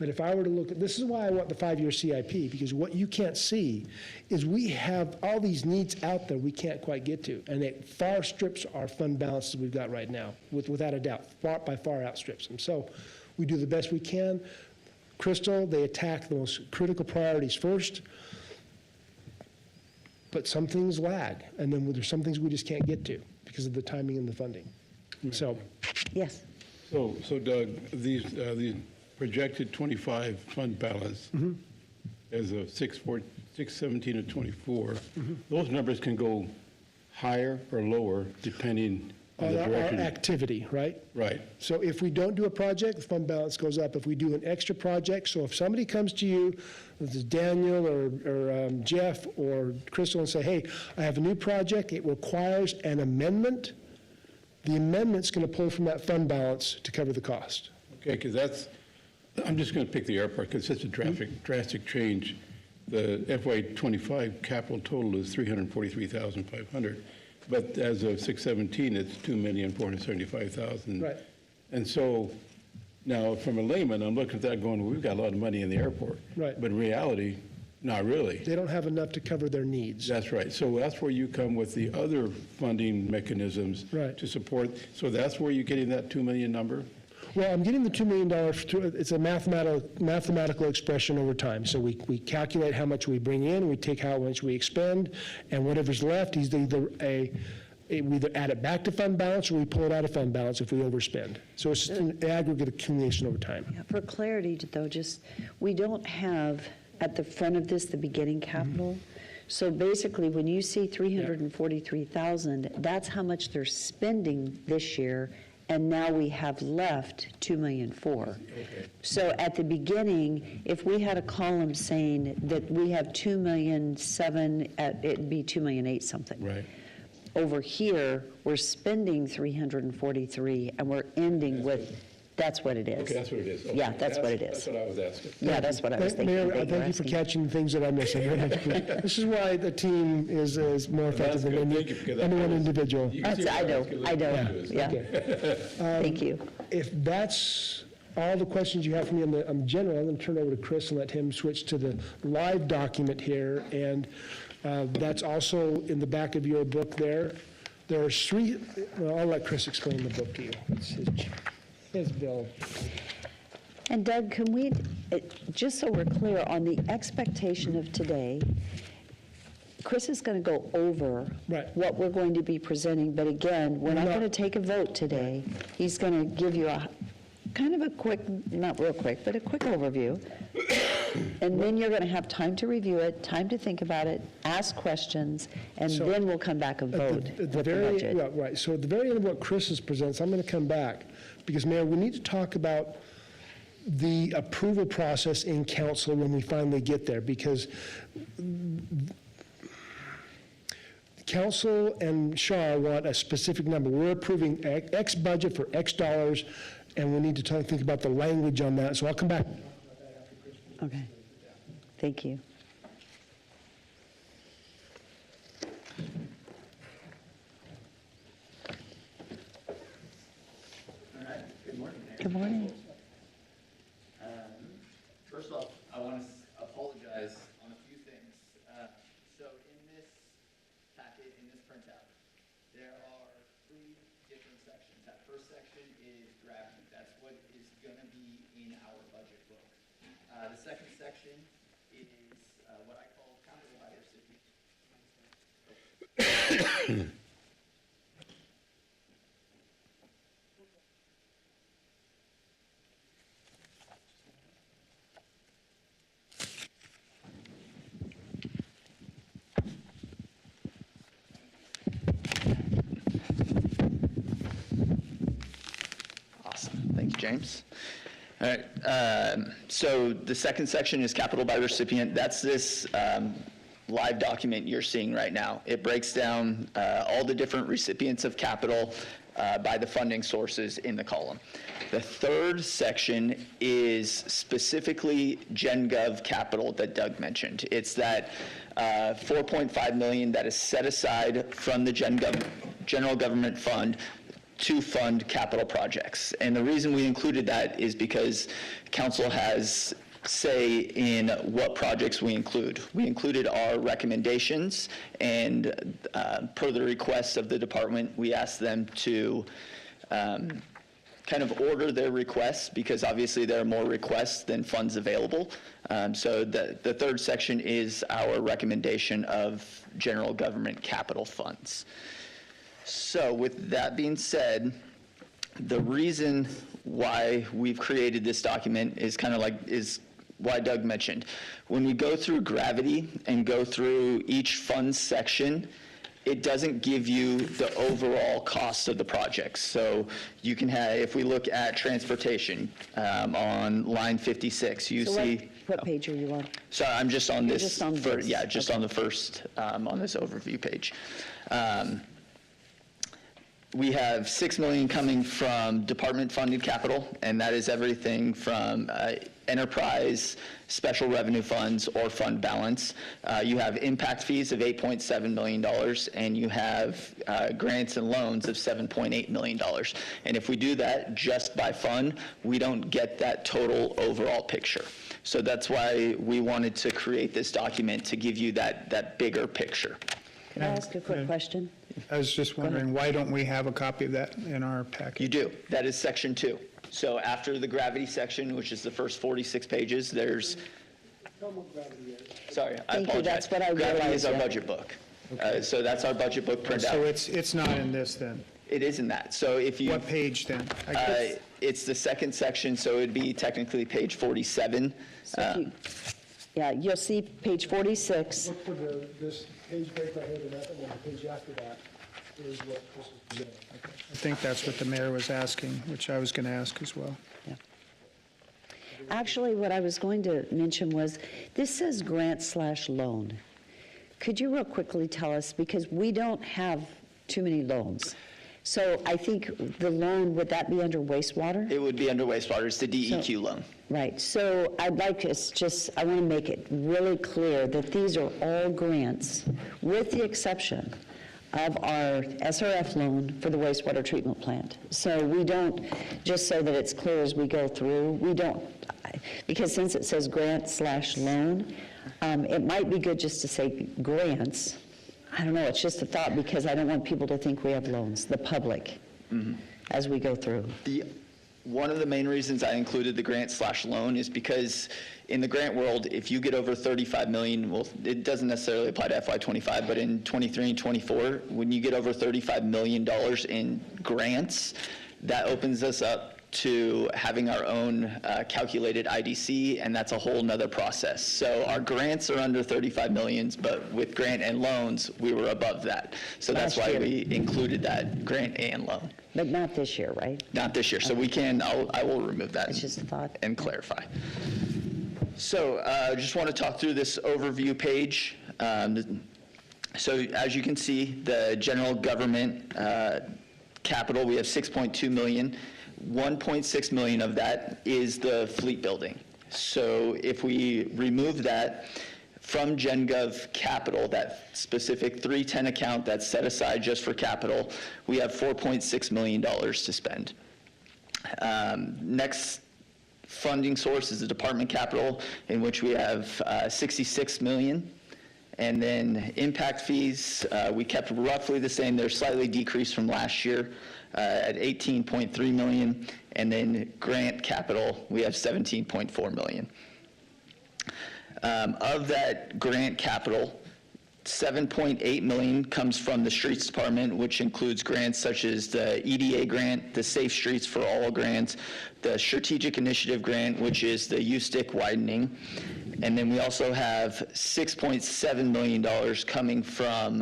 But if I were to look at, this is why I want the 5-year CIP, because what you can't see is we have all these needs out there we can't quite get to, and it far strips our fund balances we've got right now, without a doubt, by far outstrips them. So we do the best we can. Crystal, they attack the most critical priorities first, but some things lag, and then there's some things we just can't get to because of the timing and the funding. So, Yes. So Doug, these projected 25 fund balance as of 6/17 of 24, those numbers can go higher or lower depending on the our direction. activity, right? Right. So if we don't do a project, the fund balance goes up. If we do an extra project, so if somebody comes to you, this is Daniel or Jeff or Crystal, and say, hey, I have a new project, it requires an amendment, the amendment's going to pull from that fund balance to cover the cost. Okay, because that's, I'm just going to pick the airport because it's such a drastic change. The FY '25 capital total is $343,500, but as of 6/17, it's $2,475,000. Right. And so now, from a layman, I'm looking at that going, well, we've got a lot of money in the airport. Right. But in reality, not really. They don't have enough to cover their needs. That's right. So that's where you come with the other funding mechanisms Right. to support. So that's where you're getting that 2 million number? Well, I'm getting the $2 million, it's a mathematical expression over time. So we calculate how much we bring in, we take how much we expend, and whatever's left is we either add it back to fund balance or we pull it out of fund balance if we overspend. So it's just an aggregate accumulation over time. Yeah, for clarity, though, just, we don't have at the front of this the beginning capital. So basically, when you see 343,000, that's how much they're spending this year, and now we have left 2.4 million. So at the beginning, if we had a column saying that we have 2.7 million, it'd be 2.8 million something. Right. Over here, we're spending 343, and we're ending with, that's what it is. Okay, that's what it is. Okay. Yeah, that's what it That's is. what I was asking. Yeah, that's what I was thinking. Mayor, that you were thank you for asking. catching things that I'm missing. This is why the team is more effective That's than good. Thank you, because any that one was- individual. You can see That's, I why know, was good. I know, Yeah. yeah. Thank you. If that's all the questions you have for me on the general, I'm going to turn it over to Chris and let him switch to the live document here. And that's also in the back of your book there. There are three, well, I'll let Chris explain the book to you. It's his bill. And Doug, can we, just so we're clear on the expectation of today, Chris is going to go over Right. what we're going to be presenting, but again, we're not No. going to take a vote today. He's going to give you a, kind of a quick, not real quick, but a quick overview. And then you're going to have time to review it, time to think about it, ask questions, and So, then we'll come back and vote At the with the very, budget. yeah, right, so at the very end of what Chris presents, I'm going to come back, because Mayor, we need to talk about the approval process in council when we finally get there, because council and Shar want a specific number. We're approving X budget for X dollars, and we need to think about the language on that, so I'll come back. Okay. Thank you. All right, good morning, Mayor. Good morning. First off, I want to apologize on a few things. So in this packet, in this printout, there are three different sections. That first section is gravity. That's what is going to be in our budget book. The second section is what I call capital by recipient. Awesome. Thank you, James. All right. So the second section is capital by recipient. That's this live document you're seeing right now. It breaks down all the different recipients of capital by the funding sources in the column. The third section is specifically GenGov capital that Doug mentioned. It's that $4.5 million that is set aside from the General Government Fund to fund capital projects. And the reason we included that is because council has say in what projects we include. We included our recommendations, and per the requests of the department, we asked them to kind of order their requests, because obviously there are more requests than funds available. So the third section is our recommendation of general government capital funds. So with that being said, the reason why we've created this document is is why Doug mentioned. When we go through Gravity and go through each fund section, it doesn't give you the overall cost of the project. So you can have, if we look at transportation on line 56, you So see. what page are you on? So I'm just on You're this. just on this. Yeah, just on the first, on this overview page. We have $6 million coming from department-funded capital, and that is everything from enterprise, special revenue funds, or fund balance. You have impact fees of $8.7 million, and you have grants and loans of $7.8 million. And if we do that just by fund, we don't get that total overall picture. So that's why we wanted to create this document, to give you that bigger picture. Can I ask a quick question? I was just wondering, why don't we have a copy of that in our package? You do. That is section 2. So after the gravity section, which is the first 46 pages, there's, sorry, I Thank you, apologize. that's what I Gravity is realized, our yeah. budget book. So that's our budget book So printout. it's not in this then? It is in that. So if you, What page then? I guess- it's the second section, so it'd be technically page 47. So if you- Yeah, you'll see page 46. Look for this page break right here, and then the page after that is what Chris is presenting. I think that's what the mayor was asking, which I was going to ask as well. Actually, what I was going to mention was, this says grant/loan. Could you real quickly tell us, because we don't have too many loans. So I think the loan, would that be under wastewater? It would be under wastewater. It's the DEQ loan. Right, so I'd like us just, I want to make it really clear that these are all grants, with the exception of our SRF loan for the wastewater treatment plant. So we don't, just so that it's clear as we go through, we don't, because since it says grant/loan, it might be good just to say grants. I don't know, it's just a thought, because I don't want people to think we have loans, the public, as we go through. One of the main reasons I included the grant/loan is because in the grant world, if you get over 35 million, well, it doesn't necessarily apply to FY25, but in 23 and 24, when you get over $35 million in grants, that opens us up to having our own calculated IDC, and that's a whole nother process. So our grants are under 35 millions, but with grant and loans, we were above that. So that's Last why year. we included that grant and loan. But not this year, right? Not this year, so we can, I will remove that. It's just a thought. And clarify. So just want to talk through this overview page. So as you can see, the general government capital, we have 6.2 million. 1.6 million of that is the fleet building. So if we remove that from GenGov capital, that specific 310 account that's set aside just for capital, we have $4.6 million to spend. Next funding source is the department capital, in which we have 66 million. And then impact fees, we kept roughly the same. They're slightly decreased from last year at 18.3 million. And then grant capital, we have 17.4 million. Of that grant capital, 7.8 million comes from the Streets Department, which includes grants such as the EDA grant, the Safe Streets for All grant, the Strategic Initiative grant, which is the U-Stick widening. And then we also have $6.7 million coming from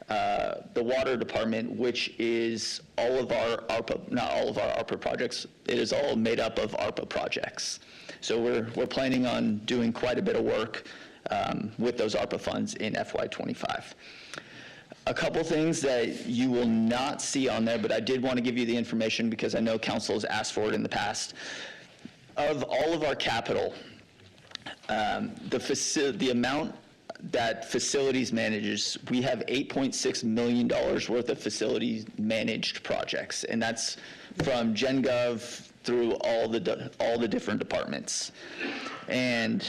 the Water Department, which is all of our ARPA, not all of our ARPA projects, it is all made up of ARPA projects. So we're planning on doing quite a bit of work with those ARPA funds in FY25. A couple things that you will not see on there, but I did want to give you the information because I know council has asked for it in the past. Of all of our capital, the amount that facilities manages, we have $8.6 million worth of facilities managed projects, and that's from GenGov through all the different departments. And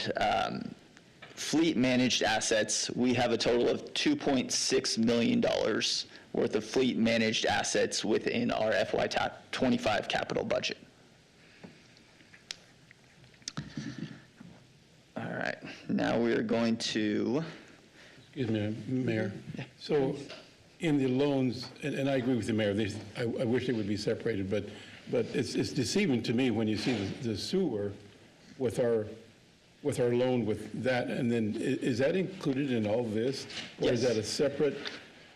fleet managed assets, we have a total of $2.6 million worth of fleet managed assets within our FY25 capital budget. All right, now we are going to, Excuse me, Mayor. So in the loans, and I agree with the mayor, I wish they would be separated, but it's deceiving to me when you see the sewer with our loan with that, and then is that included in all this? Or is Yes. that a separate,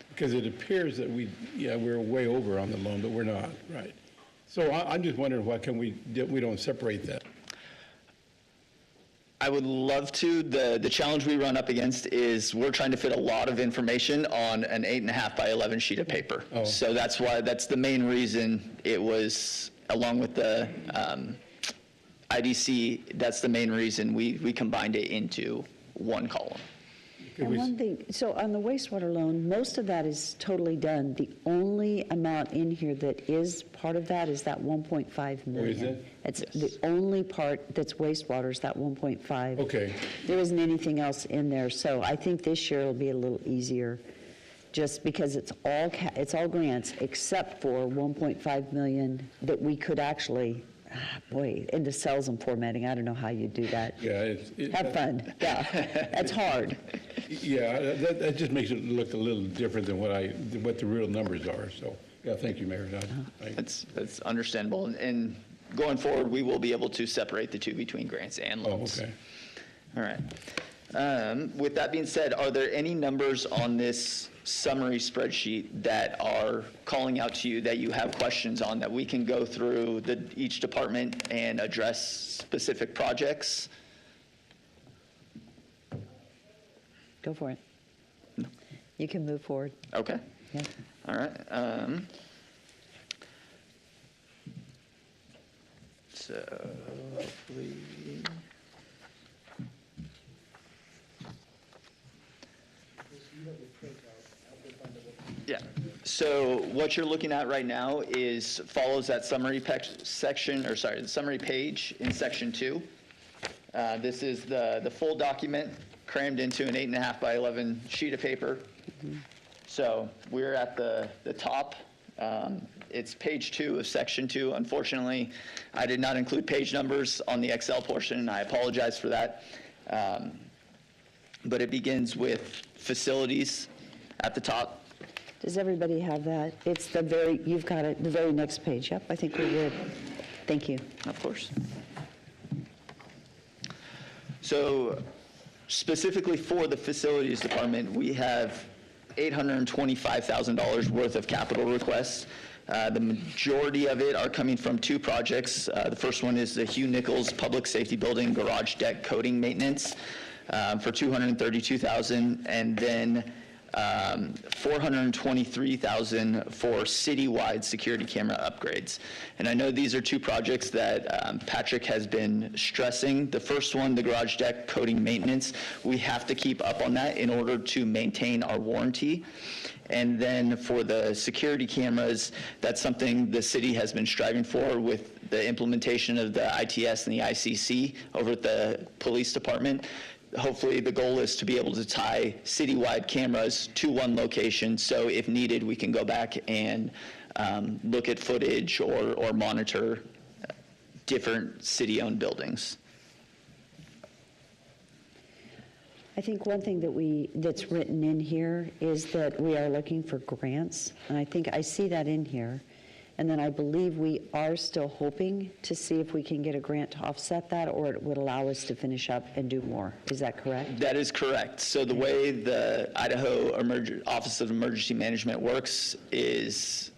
because it appears that we're way over on the loan, but we're not, right? So I'm just wondering why we don't separate that? I would love to. The challenge we run up against is we're trying to fit a lot of information on an 8.5 by 11 sheet of paper. Oh. So that's the main reason it was, along with the IDC, that's the main reason we combined it into one column. Could And we- one thing, so on the wastewater loan, most of that is totally done. The only amount in here that is part of that is that 1.5 million. is it? It's Yes. the only part that's wastewater is that 1.5. Okay. There isn't anything else in there, so I think this year it'll be a little easier, just because it's all grants, except for 1.5 million that we could actually, into cells and formatting, I don't know how you do that. Yeah. Have fun, yeah, that's hard. Yeah, that just makes it look a little different than what the real numbers are, so, yeah, thank you, Mayor. That's understandable. And going forward, we will be able to separate the two between grants and Oh, loans. okay. All right. With that being said, are there any numbers on this summary spreadsheet that are calling out to you that you have questions on, that we can go through each department and address specific projects? Go for it. You can move forward. Okay. Yeah. All right. So hopefully. Yeah. So what you're looking at right now follows that summary section, or sorry, the summary page in section 2. This is the full document crammed into an 8.5 by 11 sheet of paper. So we're at the top. It's page 2 of section 2. Unfortunately, I did not include page numbers on the Excel portion, and I apologize for that. But it begins with facilities at the top. Does everybody have that? It's you've got it, the very next page. Yep, I think we're good. Thank you. Of course. So specifically for the facilities department, we have $825,000 worth of capital requests. The majority of it are coming from 2 projects. The first one is the Hugh Nichols Public Safety Building Garage Deck Coating Maintenance for $232,000, and then $423,000 for citywide security camera upgrades. And I know these are 2 projects that Patrick has been stressing. The first one, the garage deck coating maintenance, we have to keep up on that in order to maintain our warranty. And then for the security cameras, that's something the city has been striving for with the implementation of the ITS and the ICC over at the police department. Hopefully, the goal is to be able to tie citywide cameras to one location, so if needed, we can go back and look at footage or monitor different city-owned buildings. I think one thing that's written in here is that we are looking for grants, and I think I see that in here. And then I believe we are still hoping to see if we can get a grant to offset that, or it would allow us to finish up and do more. Is that correct? That is correct. So the way the Idaho Office of Emergency Management works is,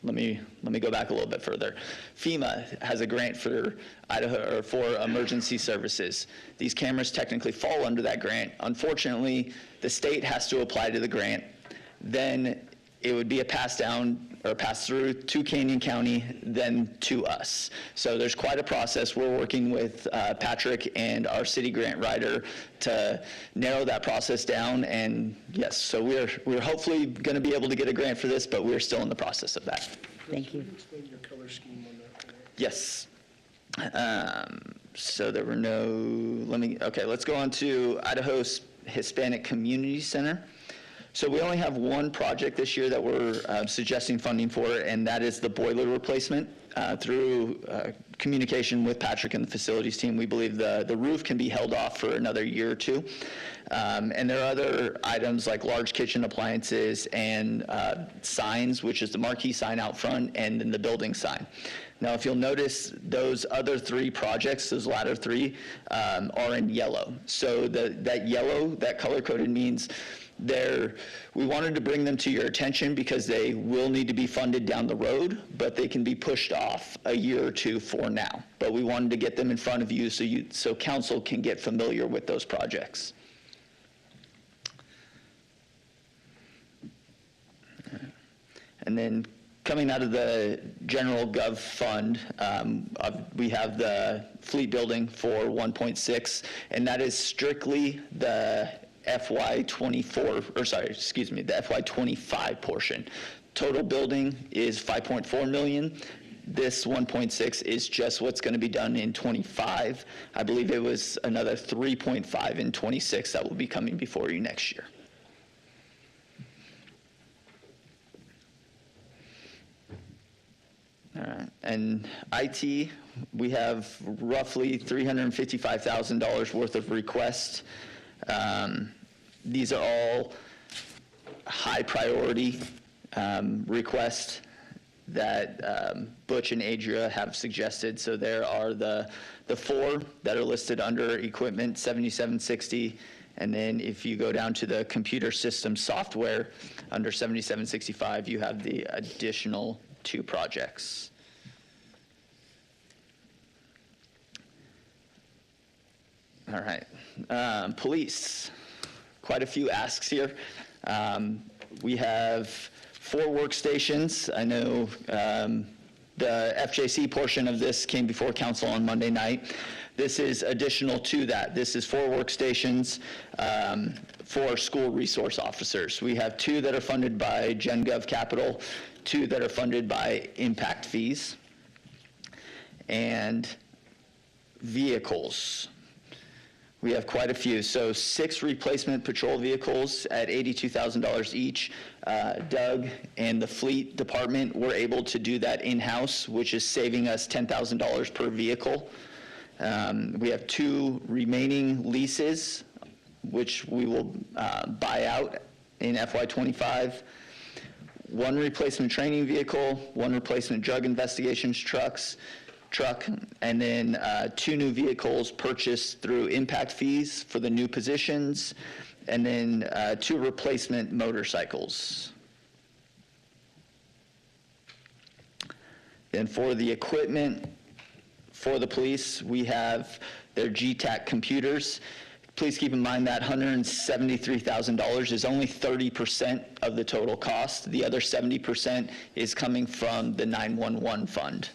let me go back a little bit further. FEMA has a grant for Idaho, or for emergency services. These cameras technically fall under that grant. Unfortunately, the state has to apply to the grant. Then it would be a pass down or pass through to Canyon County, then to us. So there's quite a process. We're working with Patrick and our city grant writer to narrow that process down. And yes, so we're hopefully going to be able to get a grant for this, but we're still in the process of that. Thank you. Explain your color scheme on that. Yes. So there were no, let's go on to Idaho Hispanic Community Center. So we only have one project this year that we're suggesting funding for, and that is the boiler replacement. Through communication with Patrick and the facilities team, we believe the roof can be held off for another year or two. And there are other items like large kitchen appliances and signs, which is the marquee sign out front and then the building sign. Now, if you'll notice, those other three projects, those latter three, are in yellow. So that yellow, that color-coded means we wanted to bring them to your attention because they will need to be funded down the road, but they can be pushed off a year or two for now. But we wanted to get them in front of you so council can get familiar with those projects. And then coming out of the general gov fund, we have the fleet building for 1.6, and that is strictly the FY24, the FY25 portion. Total building is 5.4 million. This 1.6 is just what's going to be done in 25. I believe it was another 3.5 in 26 that will be coming before you next year. All right, and IT, we have roughly $355,000 worth of requests. These are all high priority requests that Butch and Adria have suggested. So there are the four that are listed under equipment 7760, and then if you go down to the computer system software under 7765, you have the additional two projects. All right, police. Quite a few asks here. We have 4 workstations. I know the FJC portion of this came before council on Monday night. This is additional to that. This is 4 workstations for school resource officers. We have 2 that are funded by GenGov Capital, 2 that are funded by impact fees, and vehicles. We have quite a few. So 6 replacement patrol vehicles at $82,000 each. Doug and the fleet department were able to do that in-house, which is saving us $10,000 per vehicle. We have 2 remaining leases, which we will buy out in FY25. 1 replacement training vehicle, 1 replacement drug investigations truck, and then 2 new vehicles purchased through impact fees for the new positions, and then 2 replacement motorcycles. And for the equipment for the police, we have their GTAC computers. Please keep in mind that $173,000 is only 30% of the total cost. The other 70% is coming from the 911 fund.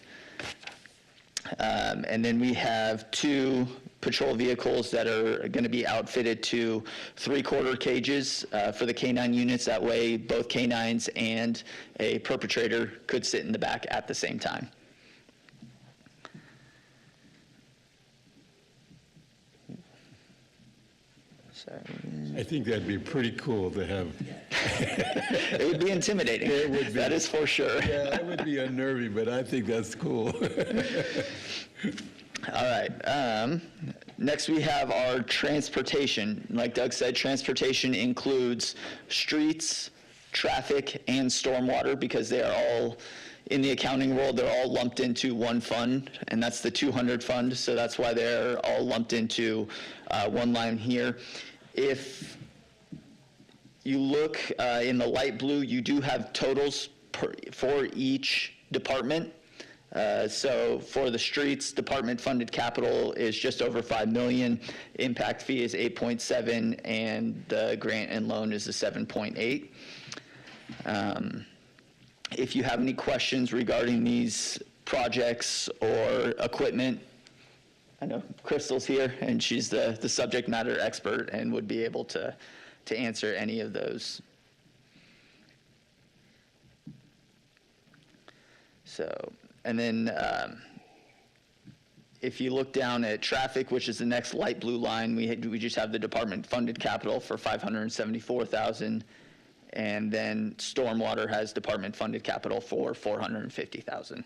And then we have 2 patrol vehicles that are going to be outfitted to 3/4 cages for the K9 units. That way both K9s and a perpetrator could sit in the back at the same time. I think that'd be pretty cool to have. It would be intimidating. It would be. That is for sure. Yeah, that would be unnerving, but I think that's cool. All right. Next, we have our transportation. Like Doug said, transportation includes streets, traffic, and stormwater because they are all, in the accounting world, they're all lumped into one fund, and that's the 200 fund, so that's why they're all lumped into one line here. If you look in the light blue, you do have totals for each department. So for the streets, department-funded capital is just over 5 million. Impact fee is 8.7, and the grant and loan is the 7.8. If you have any questions regarding these projects or equipment, I know Crystal's here, and she's the subject matter expert and would be able to answer any of those. So, and then if you look down at traffic, which is the next light blue line, we just have the department-funded capital for 574,000, and then stormwater has department-funded capital for 450,000.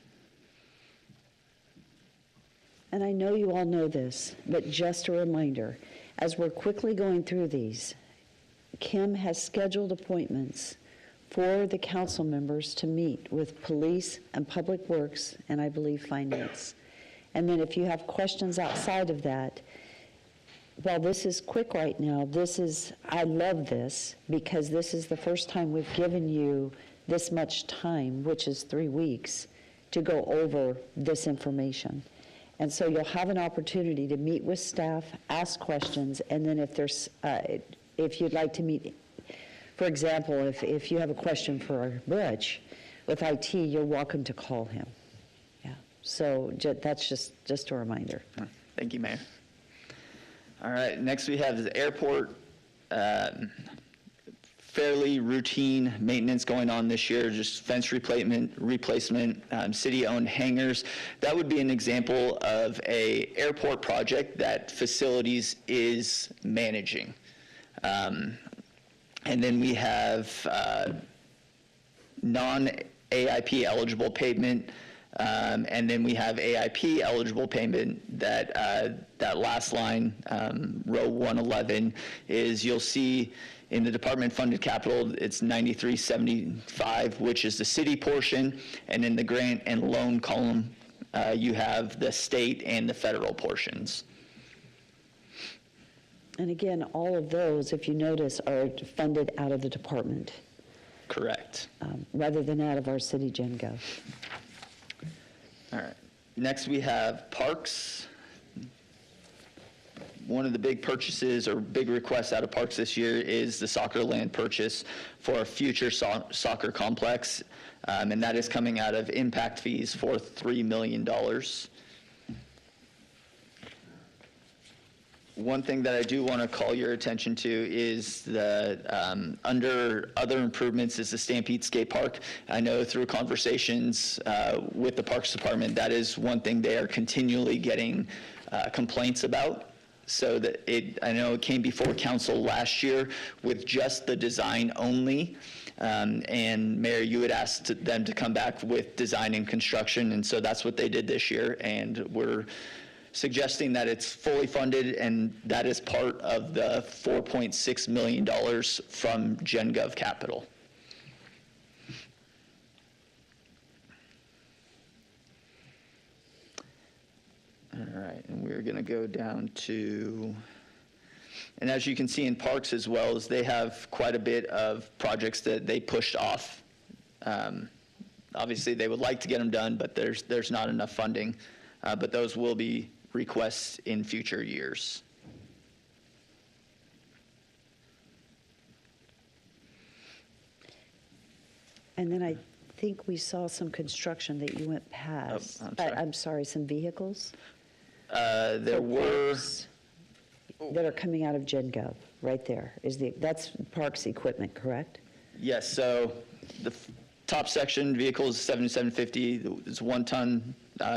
And I know you all know this, but just a reminder, as we're quickly going through these, Kim has scheduled appointments for the council members to meet with police and public works, and I believe finance. And then if you have questions outside of that, while this is quick right now, I love this because this is the first time we've given you this much time, which is 3 weeks, to go over this information. And so you'll have an opportunity to meet with staff, ask questions, and then if you'd like to meet, for example, if you have a question for Butch with IT, you're welcome to call him. Yeah. So that's just a reminder. Thank you, Mayor. All right, next we have the airport. Fairly routine maintenance going on this year, just fence replacement, city-owned hangars. That would be an example of a airport project that facilities is managing. And then we have non-AIP eligible payment, and then we have AIP eligible payment. That last line, row 111, is you'll see in the department-funded capital, it's 9375, which is the city portion, and in the grant and loan column, you have the state and the federal portions. And again, all of those, if you notice, are funded out of the department, Correct. rather than out of our city gen gov. All right. Next, we have parks. One of the big purchases or big requests out of parks this year is the soccer land purchase for a future soccer complex, and that is coming out of impact fees for $3 million. One thing that I do want to call your attention to is the, under other improvements is the Stampede Skate Park. I know through conversations with the Parks Department, that is one thing they are continually getting complaints about. So that I know it came before council last year with just the design only. And Mayor, you had asked them to come back with design and construction, and so that's what they did this year. And we're suggesting that it's fully funded, and that is part of the $4.6 million from Gen Gov capital. All right, and we're going to go down to, and as you can see in parks as well, is they have quite a bit of projects that they pushed off. Obviously, they would like to get them done, but there's not enough funding. But those will be requests in future years. And then I think we saw some construction that you went past. I'm sorry. I'm sorry, some vehicles? There were, That are coming out of Gen Gov, right there. That's parks equipment, correct? yes, so the top section vehicles 7750, it's 1-ton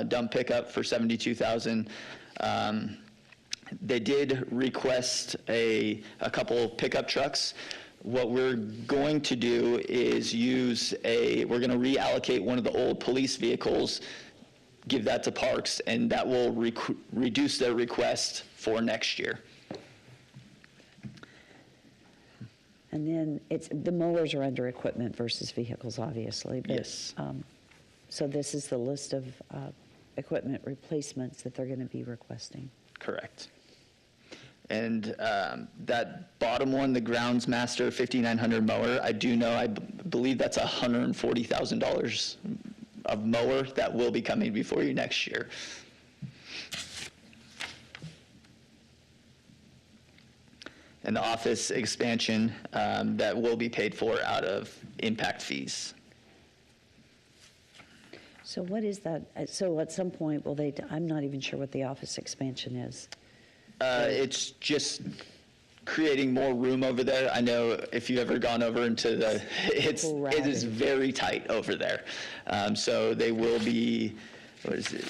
dump pickup for 72,000. They did request a couple pickup trucks. What we're going to do is we're going to reallocate one of the old police vehicles give that to Parks, and that will reduce their request for next year. And then the mowers are under equipment versus vehicles, obviously. But, Yes. So this is the list of equipment replacements that they're going to be requesting. Correct. And that bottom one, the Groundsmaster 5900 mower, I do know, I believe that's $140,000 of mower that will be coming before you next year. And the office expansion that will be paid for out of impact fees. So what is that? So at some point, will they, I'm not even sure what the office expansion is. It's just creating more room over there. I know if you've ever gone over into the, it is very tight over there. So they will be, what is it?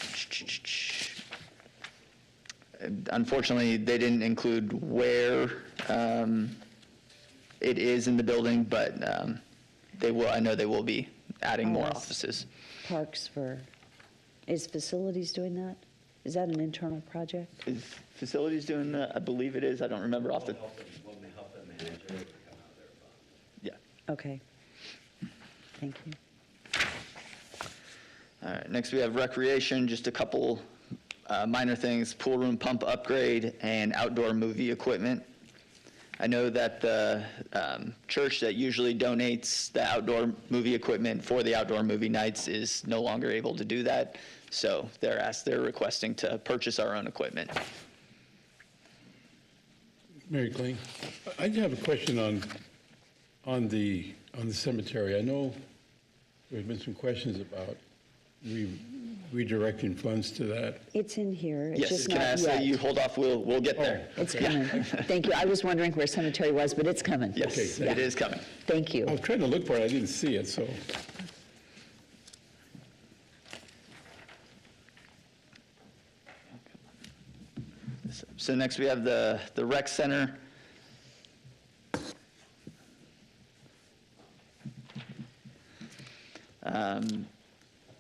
Unfortunately, they didn't include where it is in the building, but they will, I know they will be adding more yes. offices. Parks is facilities doing that? Is that an internal project? Is facilities doing that? I believe it is. I don't remember off the. Yeah. Okay. Thank you. All right, next we have recreation, just a couple minor things, pool room pump upgrade and outdoor movie equipment. I know that the church that usually donates the outdoor movie equipment for the outdoor movie nights is no longer able to do that. So they're requesting to purchase our own equipment. Mary Clean, I have a question on the cemetery. I know there's been some questions about redirecting funds to that. It's in here. It's Yes, just can I not ask that yet. you hold off? We'll get there. It's coming. Thank you. I was wondering where cemetery was, but it's coming. Yes, Okay, it is coming. Thank you. I was trying to look for it, I didn't see it, so. So next we have the rec center.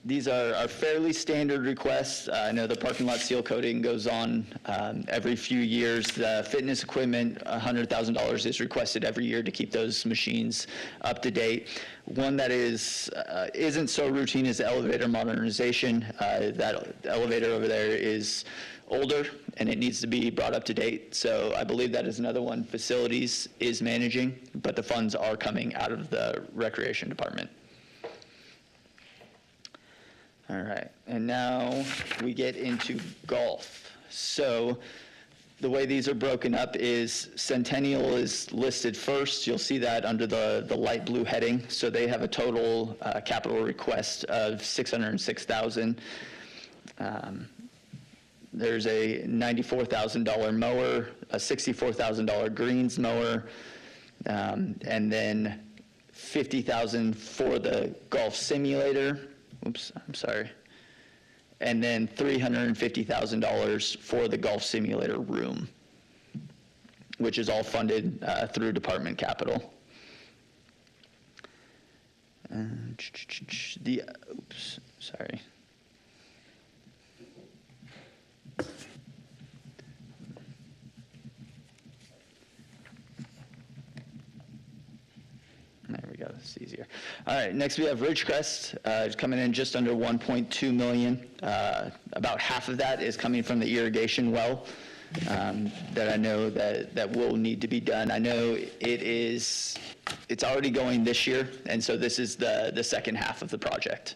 These are fairly standard requests. I know the parking lot seal coating goes on every few years. The fitness equipment, $100,000 is requested every year to keep those machines up to date. One that isn't so routine is the elevator modernization. That elevator over there is older and it needs to be brought up to date. So I believe that is another one facilities is managing, but the funds are coming out of the recreation department. All right, and now we get into golf. So the way these are broken up is Centennial is listed first. You'll see that under the light blue heading. So they have a total capital request of $606,000. There's a $94,000 mower, a $64,000 greens mower, and then $50,000 for the golf simulator. Oops, I'm sorry. And then $350,000 for the golf simulator room, which is all funded through department capital. Oops, sorry. There we go, it's easier. All right, next we have Ridgecrest, coming in just under 1.2 million. About half of that is coming from the irrigation well that I know that will need to be done. I know it's already going this year, and so this is the second half of the project.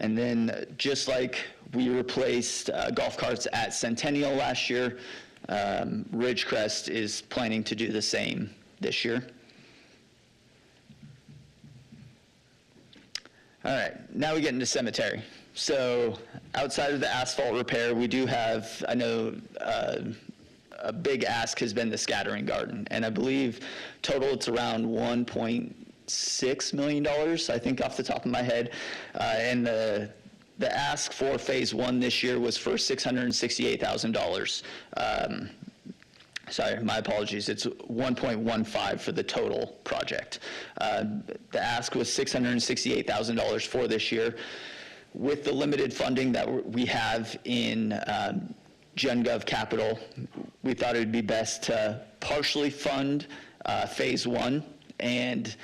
And then just like we replaced golf carts at Centennial last year, Ridgecrest is planning to do the same this year. All right, now we get into cemetery. So outside of the asphalt repair, we do have, I know a big ask has been the scattering garden, and I believe total it's around $1.6 million, I think off the top of my head, and the ask for phase one this year was for $668,000. sorry, my apologies, it's 1.15 for the total project. The ask was $668,000 for this year. With the limited funding that we have in GenGov capital, we thought it would be best to partially fund phase one and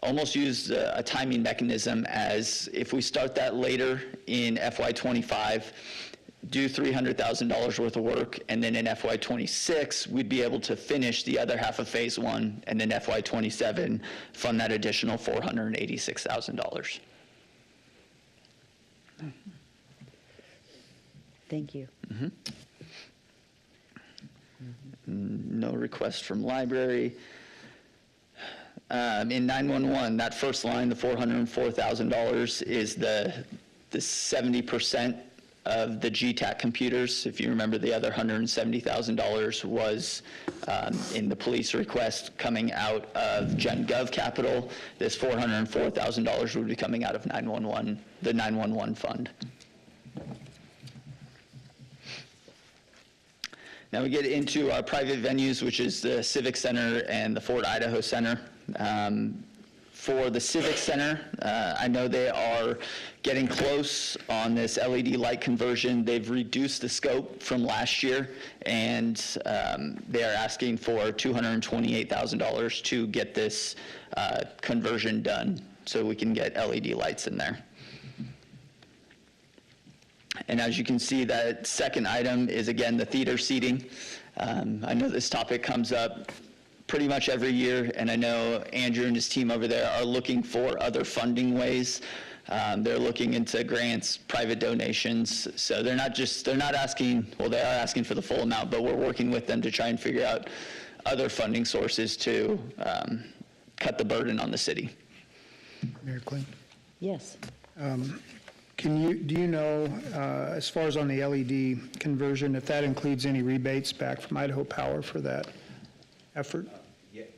almost use a timing mechanism, as if we start that later in FY25, do $300,000 worth of work, and then in FY26, we'd be able to finish the other half of phase one, and then FY27, fund that additional $486,000. Thank you. No request from library. In 911, that first line, the $404,000, is the 70% of the GTAC computers. If you remember, the other $170,000 was in the police request coming out of GenGov capital. This $404,000 would be coming out of 911, the 911 fund. Now we get into our private venues, which is the Civic Center and the Fort Idaho Center. For the Civic Center, I know they are getting close on this LED light conversion. They've reduced the scope from last year, and they are asking for $228,000 to get this conversion done so we can get LED lights in there. And as you can see, that second item is, again, the theater seating. I know this topic comes up pretty much every year, and I know Andrew and his team over there are looking for other funding ways. They're looking into grants, private donations. So they're not asking, well, they are asking for the full amount, but we're working with them to try and figure out other funding sources to cut the burden on the city. Mayor Kling? Yes. Do you know, as far as on the LED conversion, if that includes any rebates back from Idaho Power for that effort?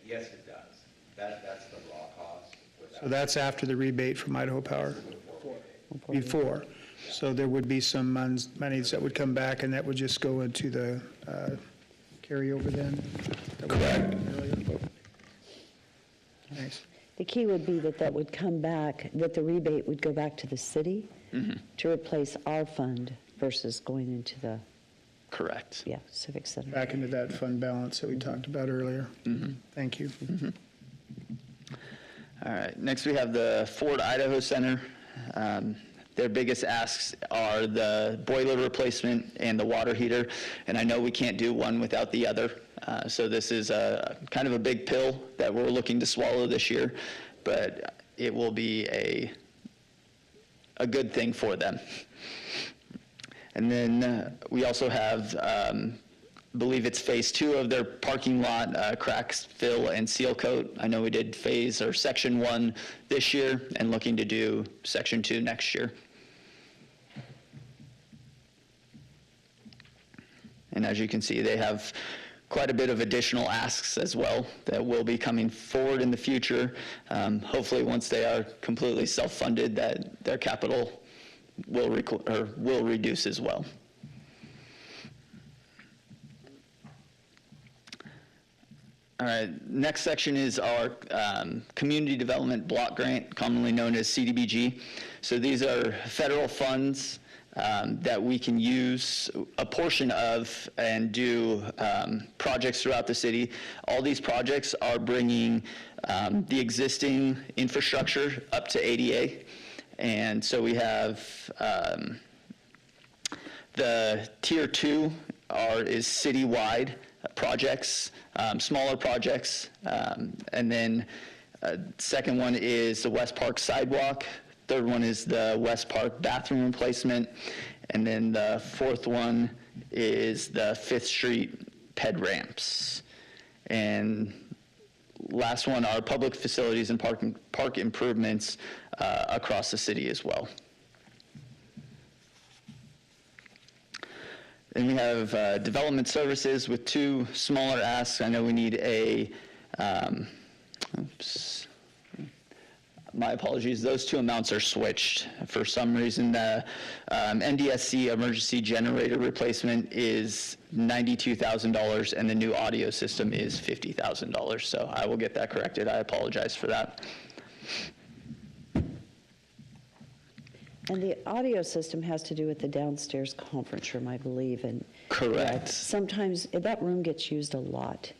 Yes, it does. That's the raw cost. So that's after the rebate from Idaho Power? Before. So there would be some monies that would come back, and that would just go into the carryover then? Correct. Thanks. The key would be that would come back, that the rebate would go back to the city to replace our fund versus going into the, Correct. Civic Center. Back into that fund balance that we talked about earlier. Thank you. All right, next we have the Fort Idaho Center. Their biggest asks are the boiler replacement and the water heater, and I know we can't do one without the other. So this is a kind of a big pill that we're looking to swallow this year, but it will be a good thing for them. And then we also have, I believe it's phase 2 of their parking lot, cracks, fill, and seal coat. I know we did section 1 this year and looking to do section 2 next year. And as you can see, they have quite a bit of additional asks as well that will be coming forward in the future. Hopefully, once they are completely self-funded, that their capital will reduce as well. All right, next section is our Community Development Block Grant, commonly known as CDBG. So these are federal funds that we can use a portion of and do projects throughout the city. All these projects are bringing the existing infrastructure up to ADA. And so we have the tier 2 is citywide projects, smaller projects. And then second one is the West Park sidewalk. Third one is the West Park bathroom replacement. And then the fourth one is the 5th Street ped ramps. And last one are public facilities and park improvements across the city as well. Then we have development services with 2 smaller asks. I know we need a My apologies, those two amounts are switched. For some reason, the NDSC emergency generator replacement is $92,000 and the new audio system is $50,000. So I will get that corrected. I apologize for that. And the audio system has to do with the downstairs conference room, I believe, and Correct. sometimes that room gets used a lot.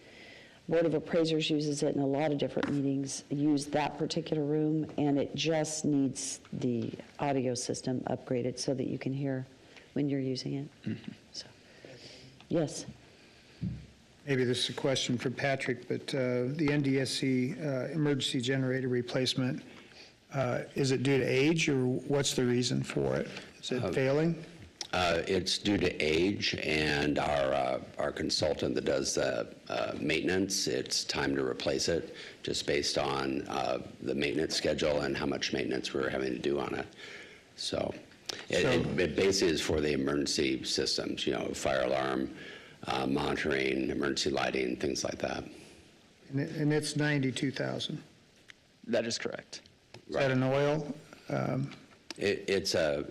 Board of Appraisers uses it in a lot of different meetings, use that particular room, and it just needs the audio system upgraded so that you can hear when you're using it. So, yes. Maybe this is a question for Patrick, but the NDSC emergency generator replacement, is it due to age, or what's the reason for it? Is it failing? It's due to age, and our consultant that does the maintenance, it's time to replace it, just based on the maintenance schedule and how much maintenance we're having to do on it. So it basically is for the emergency systems, fire alarm, monitoring, emergency lighting, things like that. And it's $92,000. That is correct. Is that an oil? It's a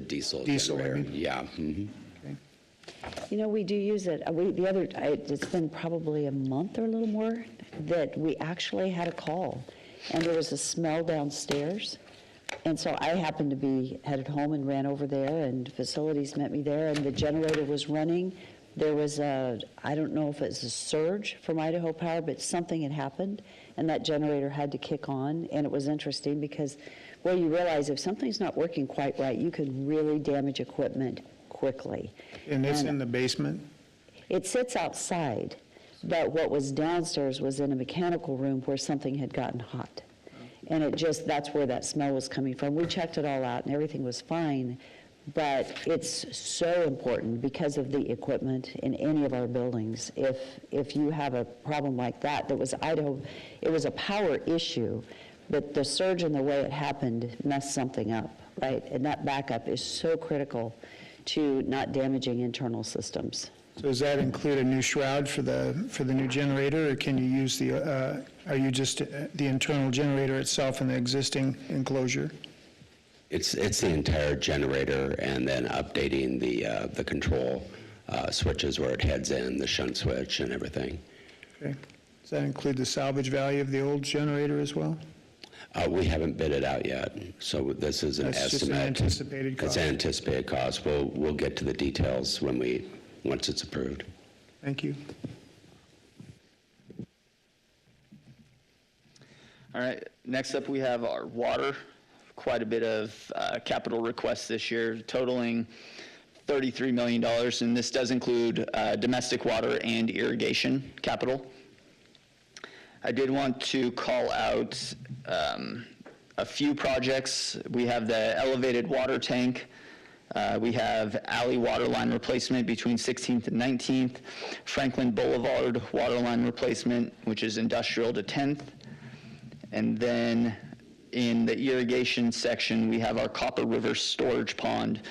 diesel Diesel, I generator. mean. Yeah. mhm. We do use it. It's been probably a month or a little more that we actually had a call, and there was a smell downstairs. And so I happened to be headed home and ran over there, and facilities met me there, and the generator was running. There was I don't know if it was a surge from Idaho Power, but something had happened, and that generator had to kick on. And it was interesting because, well, you realize if something's not working quite right, you could really damage equipment quickly. And it's in the basement? It sits outside, but what was downstairs was in a mechanical room where something had gotten hot. And that's where that smell was coming from. We checked it all out and everything was fine, but it's so important because of the equipment in any of our buildings. If you have a problem like that was Idaho, it was a power issue, but the surge and the way it happened messed something up, right? And that backup is so critical to not damaging internal systems. So does that include a new shroud for the new generator, or can you use are you just the internal generator itself in the existing enclosure? It's the entire generator, and then updating the control switches where it heads in, the shunt switch and everything. Okay. Does that include the salvage value of the old generator as well? We haven't bid it out yet, so this is an That's estimate. just an anticipated cost. It's an anticipated cost. We'll get to the details once it's approved. Thank you. All right, next up we have our water. Quite a bit of capital requests this year, totaling $33 million, and this does include domestic water and irrigation capital. I did want to call out a few projects. We have the elevated water tank. We have alley water line replacement between 16th and 19th, Franklin Boulevard water line replacement, which is industrial to 10th. And then in the irrigation section, we have our Copper River Storage Pond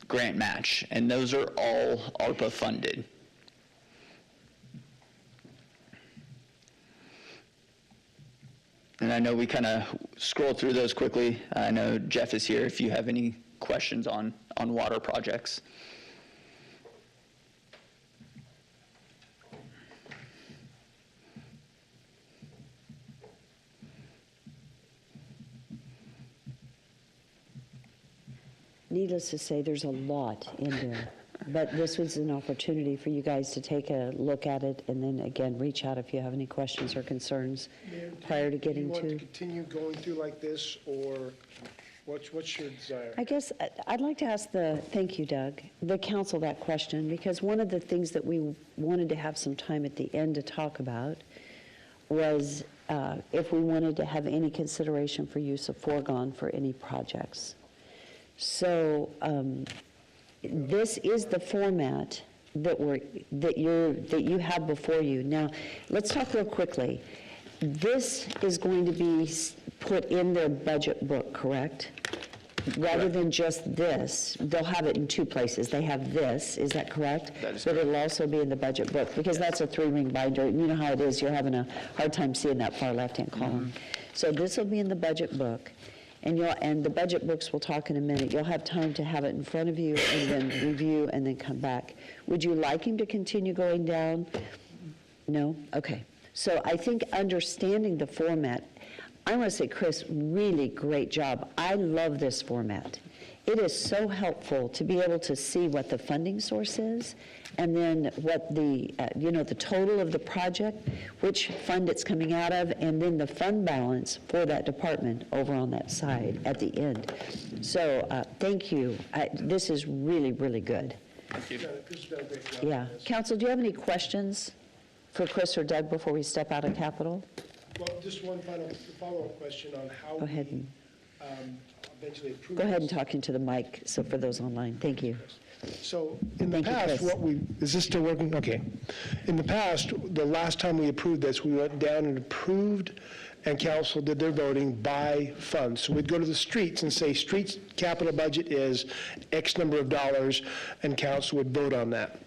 grant match, and those are all ARPA funded. And I know we kind of scrolled through those quickly. I know Jeff is here if you have any questions on water projects. Needless to say, there's a lot in there, but this was an opportunity for you guys to take a look at it and then again, reach out if you have any questions or concerns prior to getting Do you want to to. continue going through like this, or what's your desire? I guess I'd like to ask thank you, Doug, the council that question, because one of the things that we wanted to have some time at the end to talk about was if we wanted to have any consideration for use of foregone for any projects. So this is the format that you have before you. Now, let's talk real quickly. This is going to be put in their budget book, correct? Rather than just this, they'll have it in two places. They have this, is that correct? That is but it'll also be in the budget book because that's a 3-ring binder. And you know how it is, you're having a hard time seeing that far left-hand column. So this will be in the budget book, and the budget books we'll talk in a minute. You'll have time to have it in front of you and then review and then come back. Would you like him to continue going down? No? Okay. So I think understanding the format, I want to say, Chris, really great job. I love this format. It is so helpful to be able to see what the funding source is, and then what the, the total of the project, which fund it's coming out of, and then the fund balance for that department over on that side at the end. So thank you. This is really, really good. Chris has done a great job. Yeah. Council, do you have any questions for Chris or Doug before we step out of Capitol? Well, just one final follow-up question on how Go ahead we and, eventually approve. go ahead and this. talk into the mic, so for those online. Thank you. So in the Thank you, past, Chris. is this still working? Okay. In the past, the last time we approved this, we went down and approved, and council did their voting by fund. So we'd go to the streets and say, streets capital budget is X number of dollars, and council would vote on that.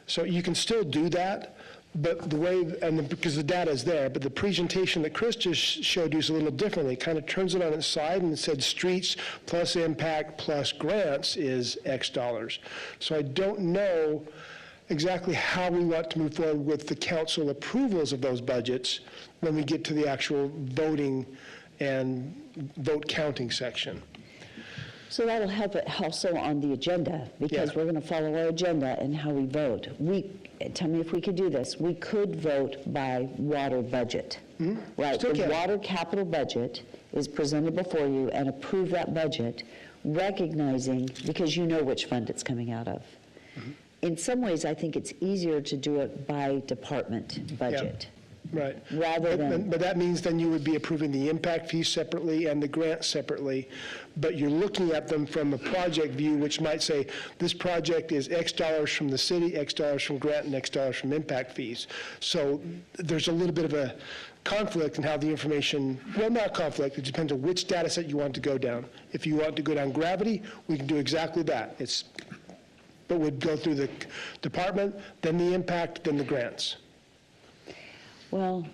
So you can still do that, but the way, because the data is there, but the presentation that Chris just showed you is a little differently. It kind of turns it on its side and it said streets plus impact plus grants is X dollars. So I don't know exactly how we want to move forward with the council approvals of those budgets when we get to the actual voting and vote counting section. So that'll help it also on the agenda, because Yeah. we're going to follow our agenda and how we vote. Tell me if we could do this. We could vote by water budget. Right, Still the can. water capital budget is presented before you, and approve that budget, recognizing, because you know which fund it's coming out of. In some ways, I think it's easier to do it by department budget. Right. Rather than- But that means then you would be approving the impact fees separately and the grant separately, but you're looking at them from a project view, which might say, this project is X dollars from the city, X dollars from grant, and X dollars from impact fees. So there's a little bit of a conflict in how the information, well, not conflict, it depends on which data set you want to go down. If you want to go down gravity, we can do exactly that. But we'd go through the department, then the impact, then the grants. Well,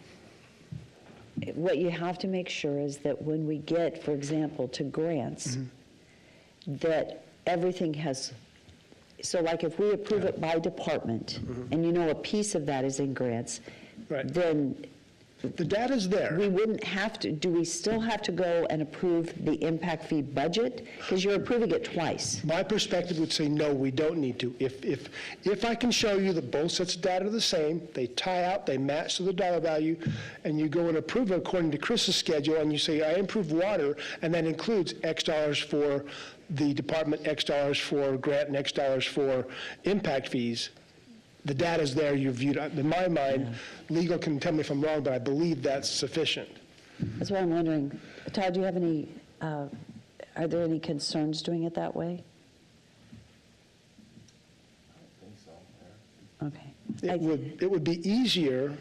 what you have to make sure is that when we get, for example, to grants, that everything has, so like if we approve it by department, and you know a piece of that is in grants, Right. then The data's there. we wouldn't have to, do we still have to go and approve the impact fee budget? Because you're approving it twice. My perspective would say, no, we don't need to. If I can show you that both sets of data are the same, they tie out, they match to the dollar value, and you go and approve it according to Chris's schedule, and you say, I approve water, and that includes X dollars for the department, X dollars for grant, and X dollars for impact fees, the data's there, you've viewed, in my mind, legal can tell me if I'm wrong, but I believe that's sufficient. That's why I'm wondering, Todd, do you have any, are there any concerns doing it that way? Okay. It would be easier.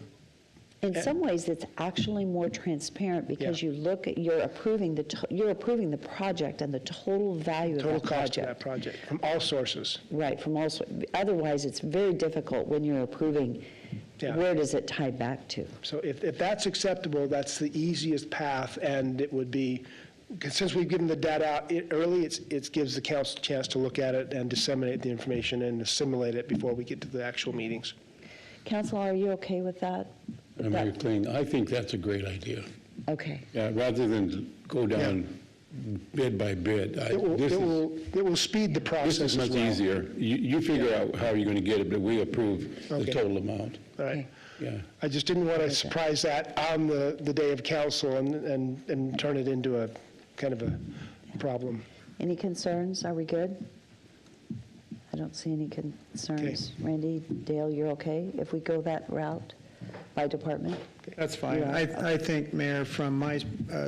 In some ways, it's actually more transparent, because Yeah. you look at, you're approving the project and the total value of Total that cost of project. that project, from all sources. Right, from also, otherwise, it's very difficult when you're approving, Yeah. where does it tie back to? So if that's acceptable, that's the easiest path, and it would be, 'cause since we've given the data out early, it gives the council a chance to look at it and disseminate the information and assimilate it before we get to the actual meetings. Council, are you okay with that? With Mayor that? Kling, I think that's a great idea. Okay. Yeah, rather than go down bid by bid. It will speed the This process is as much well. easier. You figure out how you're going to get it, but we approve the Okay. total amount. All right. Yeah. I just didn't want to surprise that on the day of council and turn it into a kind of a problem. Any concerns? Are we good? I don't see any concerns. Randy, Dale, you're okay if we go that route by department? That's fine. Yeah. I think, Mayor, from my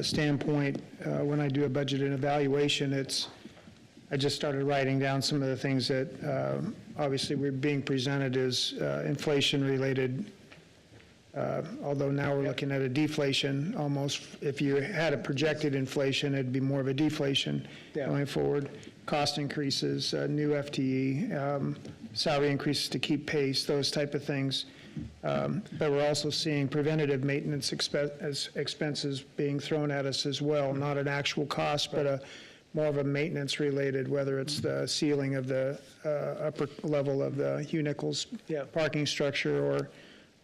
standpoint, when I do a budget and evaluation, I just started writing down some of the things that obviously we're being presented as inflation-related, although now we're looking at a deflation almost. If you had a projected inflation, it'd be more of a deflation Yeah. going forward. Cost increases, new FTE, salary increases to keep pace, those type of things. But we're also seeing preventative maintenance expenses being thrown at us as well, not an actual cost, but more of a maintenance related, whether it's the ceiling of the upper level of the Hugh Nichols parking structure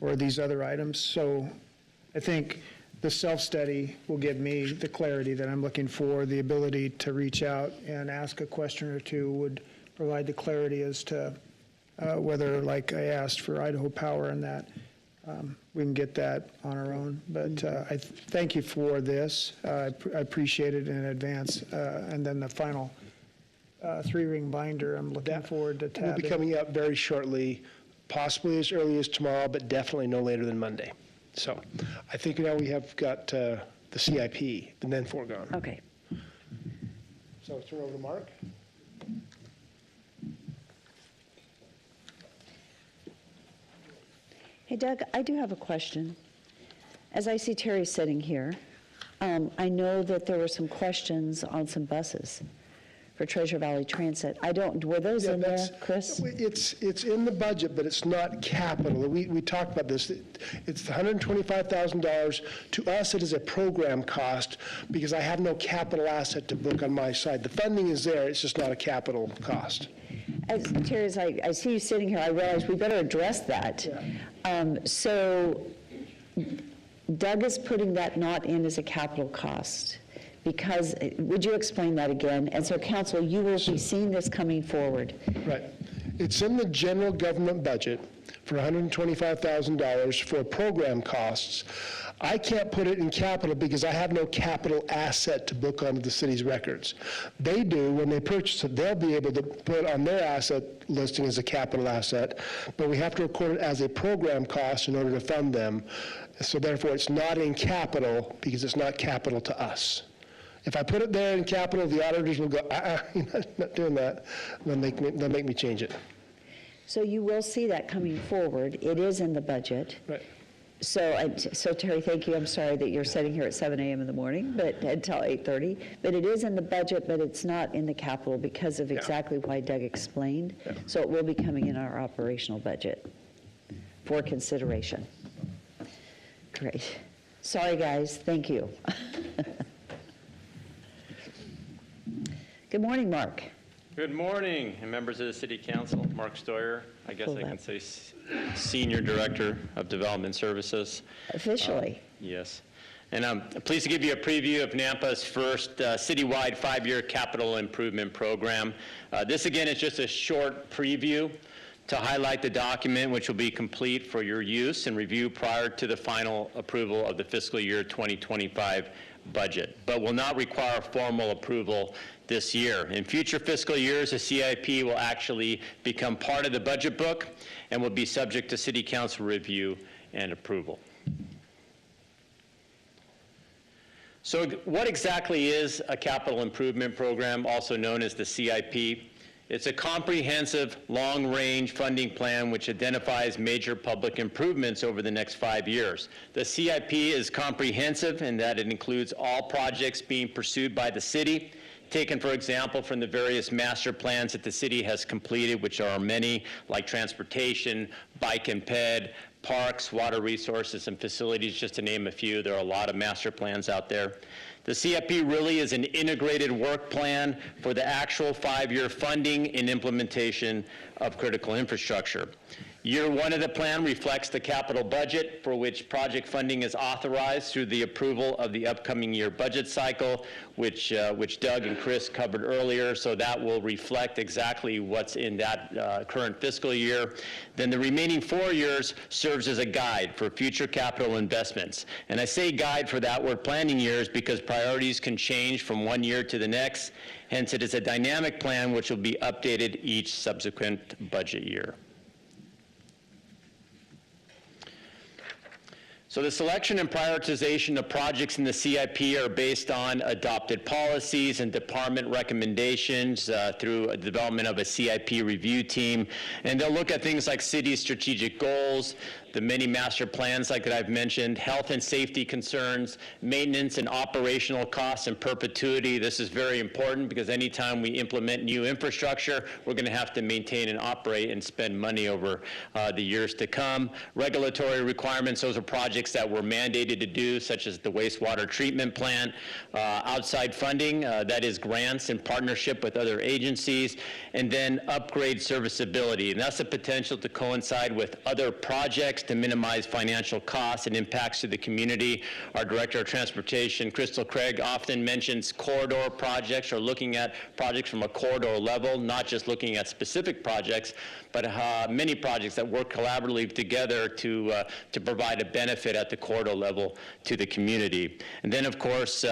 or these other items. So I think the self-study will give me the clarity that I'm looking for. The ability to reach out and ask a question or two would provide the clarity as to whether, like I asked for Idaho Power and that, we can get that on our own. But I thank you for this. I appreciate it in advance. And then the final three-ring binder, I'm looking forward to Will tabbing. be coming up very shortly, possibly as early as tomorrow, but definitely no later than Monday. So I think now we have got the CIP, the then foregone. Okay. So I'll turn over to Mark. Hey, Doug, I do have a question. As I see Terry sitting here, I know that there were some questions on some buses for Treasure Valley Transit. Were those in there, Chris? It's in the budget, but it's not capital. We talked about this. It's $125,000. To us, it is a program cost because I have no capital asset to book on my side. The funding is there, it's just not a capital cost. Terry, as I see you sitting here, I realize we better address that. So Doug is putting that not in as a capital cost because, would you explain that again? And so council, you will be seeing this coming forward. Right. It's in the general government budget for $125,000 for program costs. I can't put it in capital because I have no capital asset to book onto the city's records. They do, when they purchase it, they'll be able to put on their asset listing as a capital asset, but we have to record it as a program cost in order to fund them. So therefore, it's not in capital because it's not capital to us. If I put it there in capital, the auditors will go, you're not doing that. They'll make me change it. So you will see that coming forward. It is in the budget. Right. So Terry, thank you. I'm sorry that you're sitting here at 7 a.m. in the morning, but until 8:30. But it is in the budget, but it's not in the capital because of exactly why Doug explained. Yeah. So it will be coming in our operational budget for consideration. Great. Sorry, guys. Thank you. Good morning, Mark. Good morning, and members of the City Council. Mark Stoyer, I guess Pull I can that. say Senior Director of Development Services. Officially. Yes. And I'm pleased to give you a preview of NAMPA's first citywide 5-year capital improvement program. This, again, is just a short preview to highlight the document, which will be complete for your use and review prior to the final approval of the fiscal year 2025 budget, but will not require formal approval this year. In future fiscal years, the CIP will actually become part of the budget book and will be subject to City Council review and approval. So what exactly is a capital improvement program, also known as the CIP? It's a comprehensive, long-range funding plan which identifies major public improvements over the next 5 years. The CIP is comprehensive in that it includes all projects being pursued by the city, taken, for example, from the various master plans that the city has completed, which are many, like transportation, bike and ped, parks, water resources, and facilities, just to name a few. There are a lot of master plans out there. The CIP really is an integrated work plan for the actual 5-year funding and implementation of critical infrastructure. Year 1 of the plan reflects the capital budget for which project funding is authorized through the approval of the upcoming year budget cycle, which Doug and Chris covered earlier, so that will reflect exactly what's in that current fiscal year. Then the remaining 4 years serves as a guide for future capital investments. And I say guide for that word planning years because priorities can change from one year to the next. Hence, it is a dynamic plan which will be updated each subsequent budget year. So the selection and prioritization of projects in the CIP are based on adopted policies and department recommendations through a development of a CIP review team. And they'll look at things like city strategic goals, the many master plans like that I've mentioned, health and safety concerns, maintenance and operational costs in perpetuity. This is very important because anytime we implement new infrastructure, we're going to have to maintain and operate and spend money over the years to come. Regulatory requirements, those are projects that we're mandated to do, such as the wastewater treatment plant. Outside funding, that is grants in partnership with other agencies, and then upgrade serviceability. And that's the potential to coincide with other projects to minimize financial costs and impacts to the community. Our Director of Transportation, Crystal Craig, often mentions corridor projects, or looking at projects from a corridor level, not just looking at specific projects, but many projects that work collaboratively together to provide a benefit at the corridor level to the community. And then, of course,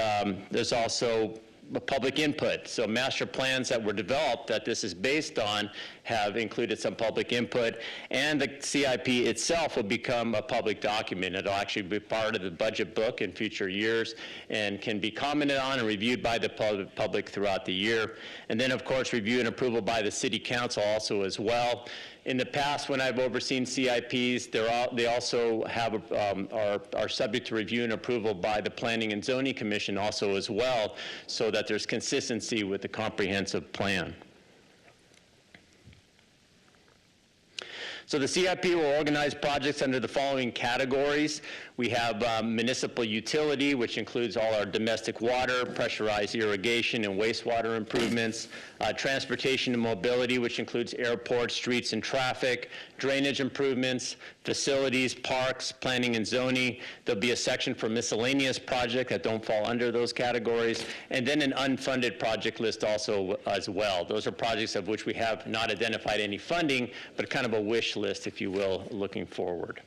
there's also public input. So master plans that were developed that this is based on have included some public input, and the CIP itself will become a public document. It'll actually be part of the budget book in future years and can be commented on and reviewed by the public throughout the year. And then, of course, review and approval by the City Council also as well. In the past, when I've overseen CIPs, they also have are subject to review and approval by the Planning and Zoning Commission also as well, so that there's consistency with the comprehensive plan. So the CIP will organize projects under the following categories. We have municipal utility, which includes all our domestic water, pressurized irrigation, and wastewater improvements. Transportation and mobility, which includes airports, streets, and traffic. Drainage improvements, facilities, parks, planning and zoning. There'll be a section for miscellaneous projects that don't fall under those categories. And then an unfunded project list also as well. Those are projects of which we have not identified any funding, but kind of a wish list, if you will, looking forward.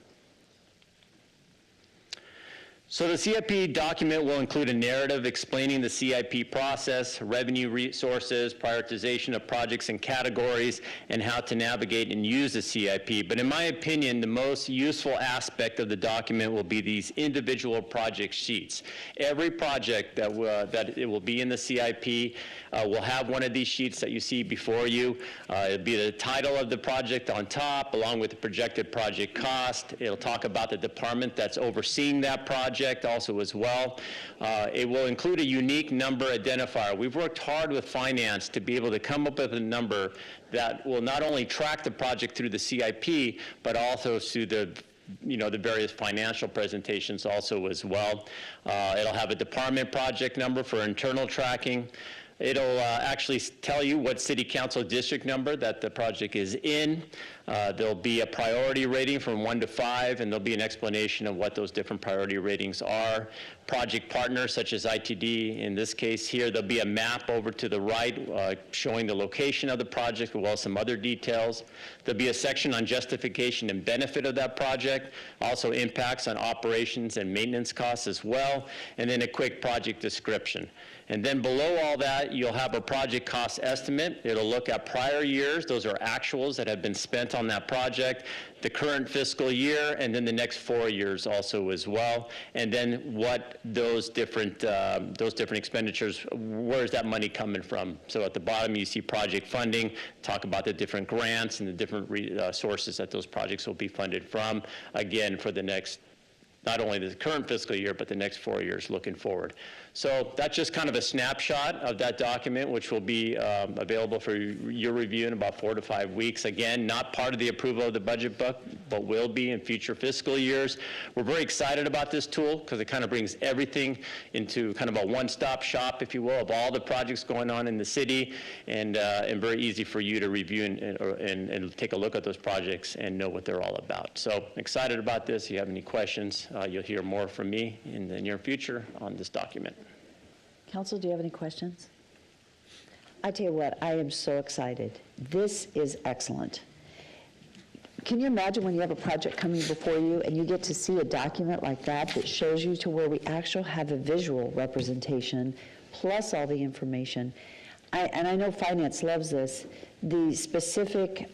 So the CIP document will include a narrative explaining the CIP process, revenue resources, prioritization of projects and categories, and how to navigate and use the CIP. But in my opinion, the most useful aspect of the document will be these individual project sheets. Every project that it will be in the CIP will have one of these sheets that you see before you. It'll be the title of the project on top, along with the projected project cost. It'll talk about the department that's overseeing that project also as well. It will include a unique number identifier. We've worked hard with finance to be able to come up with a number that will not only track the project through the CIP, but also through the various financial presentations also as well. It'll have a department project number for internal tracking. It'll actually tell you what city council district number that the project is in. There'll be a priority rating from 1 to 5, and there'll be an explanation of what those different priority ratings are. Project partners such as ITD, in this case here, there'll be a map over to the right showing the location of the project as well as some other details. There'll be a section on justification and benefit of that project, also impacts on operations and maintenance costs as well, and then a quick project description. And then below all that, you'll have a project cost estimate. It'll look at prior years. Those are actuals that have been spent on that project, the current fiscal year, and then the next 4 years also as well. And then what those different expenditures, where's that money coming from? So at the bottom, you see project funding, talk about the different grants and the different sources that those projects will be funded from, again, for the next, not only the current fiscal year, but the next 4 years looking forward. So that's just kind of a snapshot of that document, which will be available for your review in about 4 to 5 weeks. Again, not part of the approval of the budget book, but will be in future fiscal years. We're very excited about this tool because it kind of brings everything into kind of a one-stop shop, if you will, of all the projects going on in the city, and very easy for you to review and take a look at those projects and know what they're all about. So excited about this. If you have any questions, you'll hear more from me in the near future on this document. Council, do you have any questions? I tell you what, I am so excited. This is excellent. Can you imagine when you have a project coming before you and you get to see a document like that that shows you to where we actually have a visual representation plus all the information? And I know finance loves this. The specific,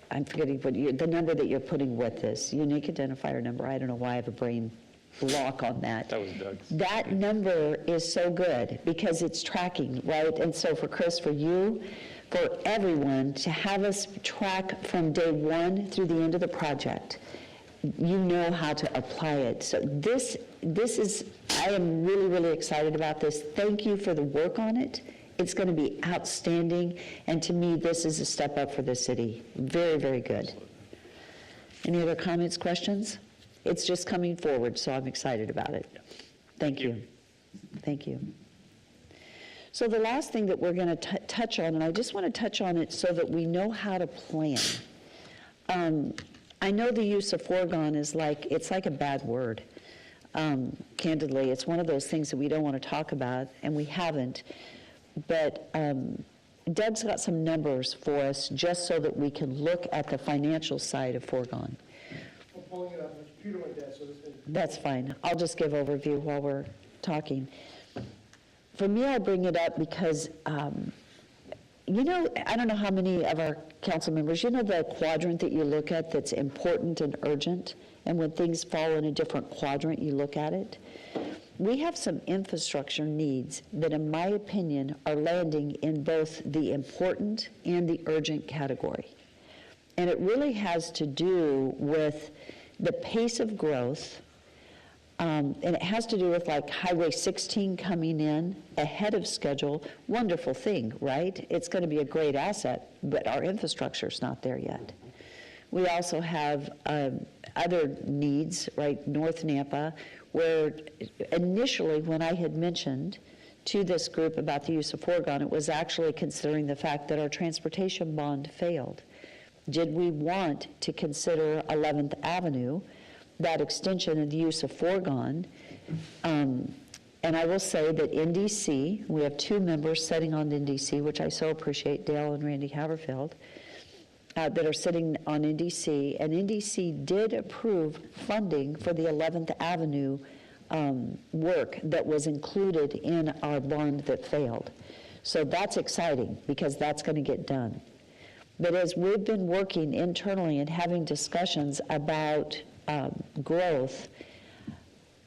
I'm forgetting the number that you're putting with this, unique identifier number. I don't know why I have a brain block on that. That was Doug's. That number is so good because it's tracking, right? And so for Chris, for you, for everyone, to have us track from day one through the end of the project, you know how to apply it. So this is, I am really, really excited about this. Thank you for the work on it. It's going to be outstanding, and to me, this is a step up for the city. Very, very good. Any other comments, questions? It's just coming forward, so I'm excited about it. Thank you. Thank you. So the last thing that we're going to touch on, and I just want to touch on it so that we know how to plan. I know the use of foregone is it's like a bad word. Candidly, it's one of those things that we don't want to talk about, and we haven't. But Doug's got some numbers for us just so that we can look at the financial side of foregone. I'm pulling it up, my computer went dead, so this thing. That's fine. I'll just give overview while we're talking. For me, I bring it up because, I don't know how many of our council members, the quadrant that you look at that's important and urgent, and when things fall in a different quadrant, you look at it. We have some infrastructure needs that, in my opinion, are landing in both the important and the urgent category. And it really has to do with the pace of growth, and it has to do with Highway 16 coming in ahead of schedule. Wonderful thing, right? It's going to be a great asset, but our infrastructure's not there yet. We also have other needs, right? North Nampa, where initially when I had mentioned to this group about the use of foregone, it was actually considering the fact that our transportation bond failed. Did we want to consider 11th Avenue, that extension of the use of foregone? And I will say that NDC, we have 2 members sitting on NDC, which I so appreciate, Dale and Randy Haverfield, that are sitting on NDC, and NDC did approve funding for the 11th Avenue work that was included in our bond that failed. So that's exciting because that's going to get done. But as we've been working internally and having discussions about growth,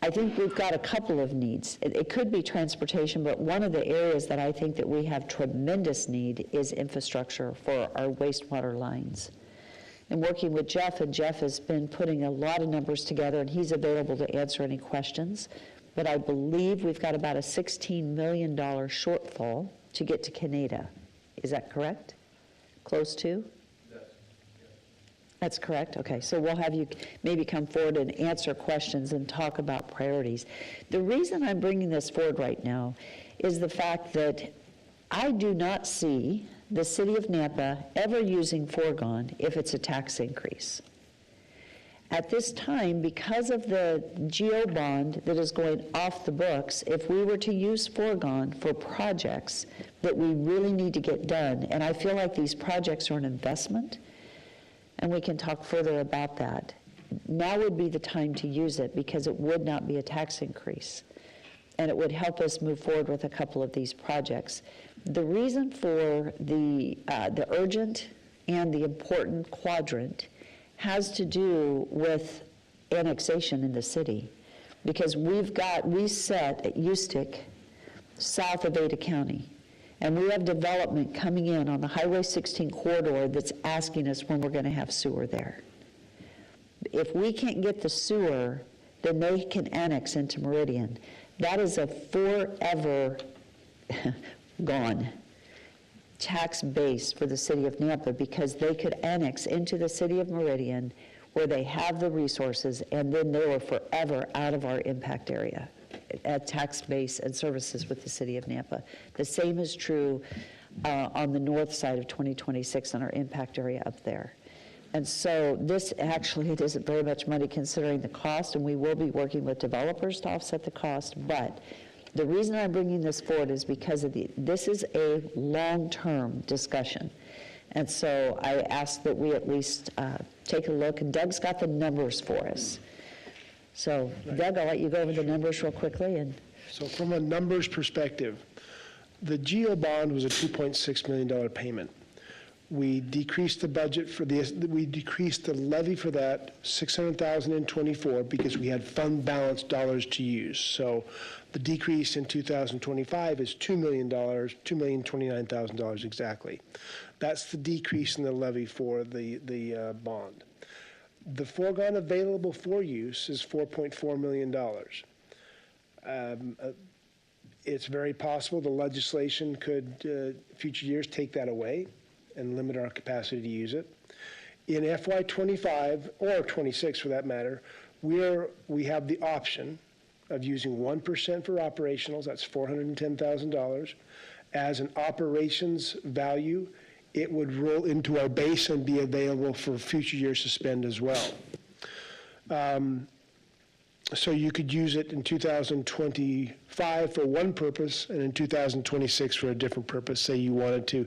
I think we've got a couple of needs. It could be transportation, but one of the areas that I think that we have tremendous need is infrastructure for our wastewater lines. And working with Jeff, and Jeff has been putting a lot of numbers together, and he's available to answer any questions. But I believe we've got about a $16 million shortfall to get to Canada. Is that correct? Close to? That's correct? Okay, so we'll have you maybe come forward and answer questions and talk about priorities. The reason I'm bringing this forward right now is the fact that I do not see the city of Nampa ever using foregone if it's a tax increase. At this time, because of the GO bond that is going off the books, if we were to use foregone for projects that we really need to get done, and I feel like these projects are an investment, and we can talk further about that. Now would be the time to use it because it would not be a tax increase. And it would help us move forward with a couple of these projects. The reason for the urgent and the important quadrant has to do with annexation in the city. Because we set at Ustick south of Ada County. And we have development coming in on the Highway 16 corridor that's asking us when we're going to have sewer there. If we can't get the sewer, then they can annex into Meridian. That is a forever gone tax base for the city of Nampa because they could annex into the city of Meridian where they have the resources, and then they were forever out of our impact area. At tax base and services with the city of Nampa. The same is true on the north side of 2026 in our impact area up there. And so this actually, it isn't very much money considering the cost, and we will be working with developers to offset the cost, but the reason I'm bringing this forward is because of this is a long-term discussion. And so I ask that we at least take a look, and Doug's got the numbers for us. So, Doug, I'll let you go over the numbers real quickly. And So from a numbers perspective, the GO bond was a $2.6 million payment. We decreased the budget for this, we decreased the levy for that $600,000 in '24 because we had fund balance dollars to use. So the decrease in 2025 is $2 million, $2,029,000 exactly. That's the decrease in the levy for the bond. The foregone available for use is $4.4 million. It's very possible the legislation could, future years, take that away and limit our capacity to use it. In FY '25, or '26 for that matter, we have the option of using 1% for operationals, that's $410,000. As an operations value, it would roll into our base and be available for future years to spend as well. So you could use it in 2025 for one purpose and in 2026 for a different purpose. Say you wanted to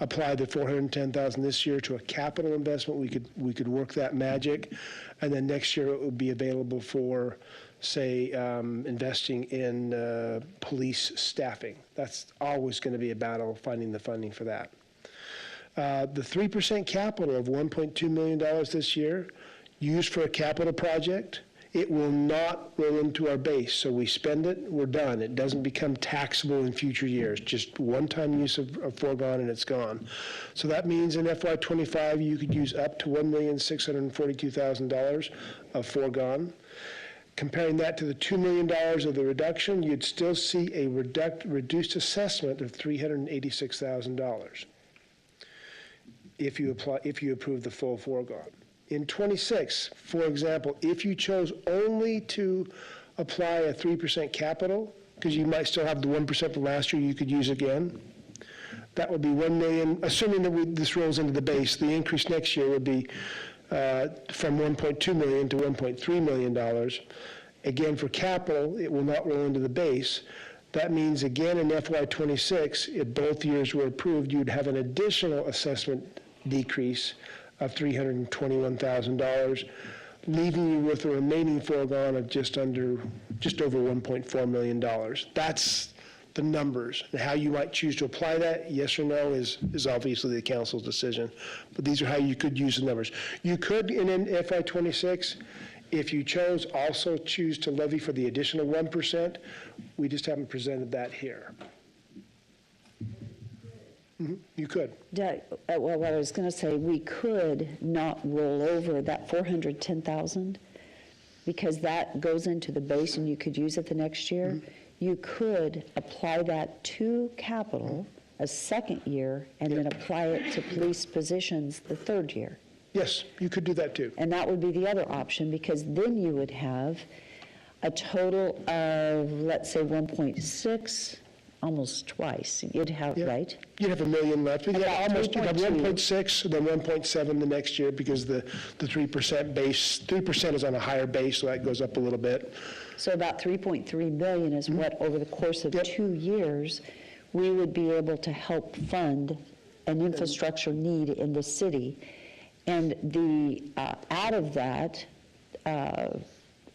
apply the $410,000 this year to a capital investment, we could work that magic, and then next year it would be available for, say, investing in police staffing. That's always going to be a battle, finding the funding for that. The 3% capital of $1.2 million this year, used for a capital project, it will not roll into our base. So we spend it, we're done. It doesn't become taxable in future years. Just one-time use of foregone and it's gone. So that means in FY '25, you could use up to $1,642,000 of foregone. Comparing that to the $2 million of the reduction, you'd still see a reduced assessment of $386,000 if you approve the full foregone. In '26, for example, if you chose only to apply a 3% capital, because you might still have the 1% from last year you could use again, that would be $1 million, assuming that this rolls into the base, the increase next year would be from $1.2 million to $1.3 million. Again, for capital, it will not roll into the base. That means, again, in FY '26, if both years were approved, you'd have an additional assessment decrease of $321,000, leaving you with a remaining foregone of just over $1.4 million. That's the numbers. And how you might choose to apply that, yes or no, is obviously the council's decision. But these are how you could use the numbers. You could, in FY '26, if you chose, also choose to levy for the additional 1%. We just haven't presented that here. You could. Doug, well, what I was going to say, we could not roll over that $410,000 because that goes into the base and you could use it the next year. You could apply that to capital a second year and then apply it to police positions the third year. Yes, you could do that too. And that would be the other option because then you would have a total of, let's say, 1.6, almost twice. You'd have, Yeah. right? You'd have $1 million left. You'd have About almost 1.6, then 1.7 the next year because the 3% base, 3% is on a higher base, so that goes up a little bit. So about 3.3 million is what, over the course of 2 years, we would be able to help fund an infrastructure need in the city. And out of that,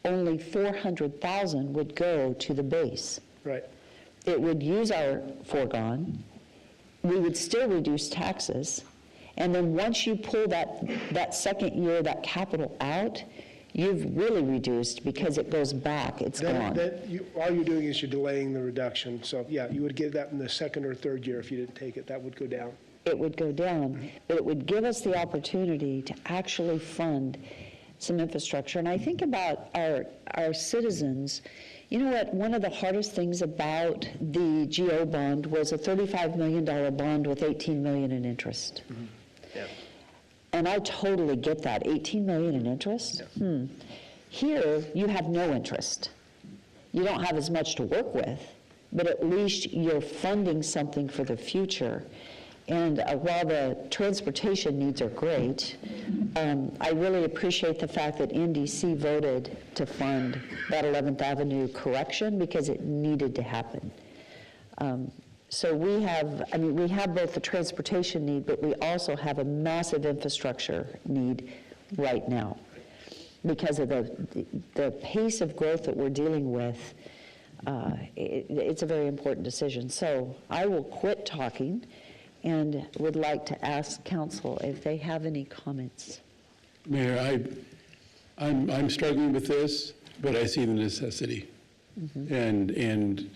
only 400,000 would go to the base. Right. It would use our foregone. We would still reduce taxes. And then once you pull that second year, that capital out, you've really reduced because it goes back, it's gone. All you're doing is you're delaying the reduction. So yeah, you would get that in the second or third year if you didn't take it. That would go down. It would go down, but it would give us the opportunity to actually fund some infrastructure. And I think about our citizens. You know what, one of the hardest things about the GO bond was a $35 million bond with $18 million in interest. Yeah. And I totally get that, $18 million in interest? Here, you have no interest. You don't have as much to work with, but at least you're funding something for the future. And while the transportation needs are great, I really appreciate the fact that NDC voted to fund that 11th Avenue correction because it needed to happen. So we have both the transportation need, but we also have a massive infrastructure need right now because of the pace of growth that we're dealing with. It's a very important decision. So I will quit talking and would like to ask council if they have any comments. Mayor, I'm struggling with this, but I see the necessity. And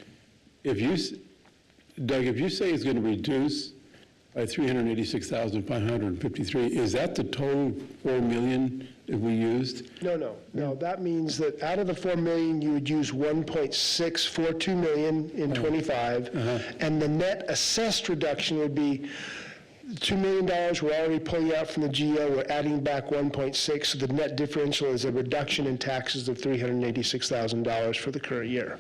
if you, Doug, if you say it's going to reduce by 386,553, is that the total 4 million that we used? No. That means that out of the 4 million, you would use 1.642 million in '25, and the net assessed reduction would be $2 million. We're already pulling out from the GO. We're adding back 1.6. So the net differential is a reduction in taxes of $386,000 for the current year.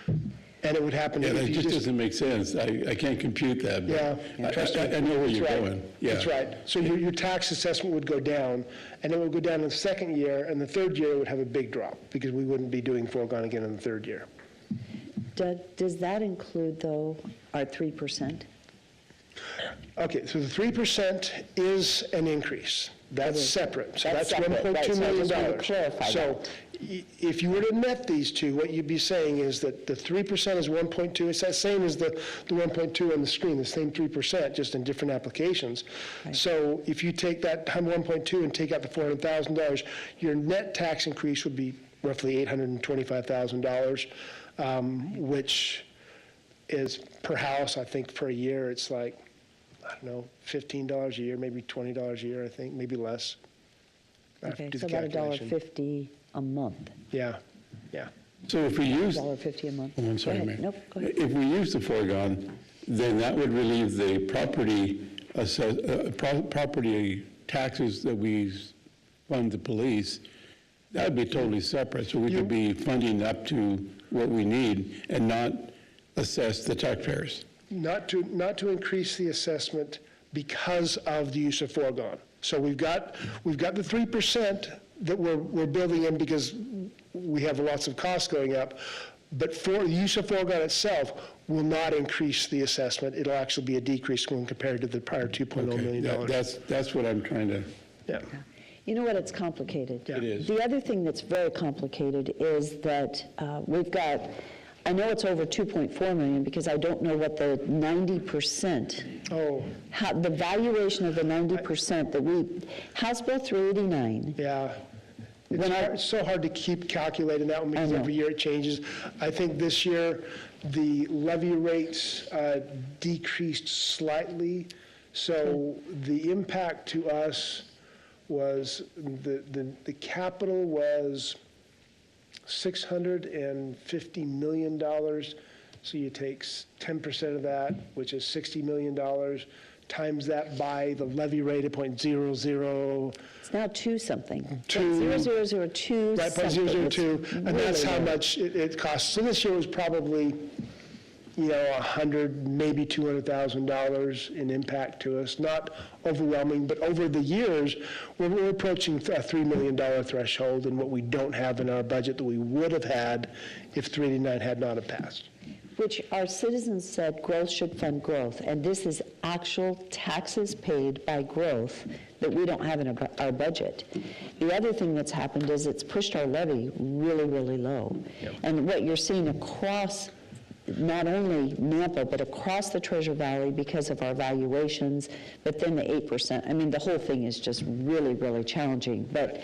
And it would happen Yeah, if that you just just. doesn't make sense. I can't compute that, Yeah. but I know where you're That's right. going. Yeah. That's right. So your tax assessment would go down, and it would go down in the second year, and the third year would have a big drop, because we wouldn't be doing foregone again in the third year. Does that include, though, our 3%? Okay, so the 3% is an increase. That's separate. So That's that's separate, right, $1.2 so I million. just wanted to clarify So if you were to net these two, what you'd be saying is that the 3% is 1.2. It's that same as the 1.2 on the screen, the same 3%, just in different applications. So if you take that 1.2 and take out the $400,000, your net tax increase would be roughly $825,000, which is per house, I think, per year, it's like, I don't know, $15 a year, maybe $20 a year, I think, maybe less. I have to Okay, do so the about calculation. $1.50 a month. Yeah. So if we use, $1.50 a month. oh, I'm sorry, Go ahead. Mayor. Nope, go ahead. If we use the foregone, then that would relieve the property taxes that we fund the police. That would be totally separate, so we could be funding up to what we need and not assess the taxpayers. Not to increase the assessment because of the use of foregone. So we've got the 3% that we're building in because we have lots of costs going up, but for the use of foregone itself will not increase the assessment. It'll actually be a decrease when compared to the prior $2.0 million. That's what I'm trying to, Yeah. You know what, it's complicated. It is. The other thing that's very complicated is that we've got, I know it's over 2.4 million because I don't know what the 90%, Oh, the valuation of the 90% that House Bill 389. yeah. When It's so hard to keep calculating that one because know. every year it changes. I think this year, the levy rates decreased slightly, so the impact to us was, the capital was $650 million. So you take 10% of that, which is $60 million, times that by the levy rate of .00. It's now 2 something. Two. 0.0002 Right, something. .002, It's and that's really how low. much it costs. So this year was probably, $100,000, maybe $200,000 in impact to us. Not overwhelming, but over the years, we're approaching a $3 million threshold in what we don't have in our budget that we would have had if 389 had not have passed. Which our citizens said growth should fund growth, and this is actual taxes paid by growth that we don't have in our budget. The other thing that's happened is it's pushed our levy really, really low. And what you're seeing across not only Nampa, but across the Treasure Valley because of our valuations, but then the 8%. I mean, the whole thing is just really, really challenging. But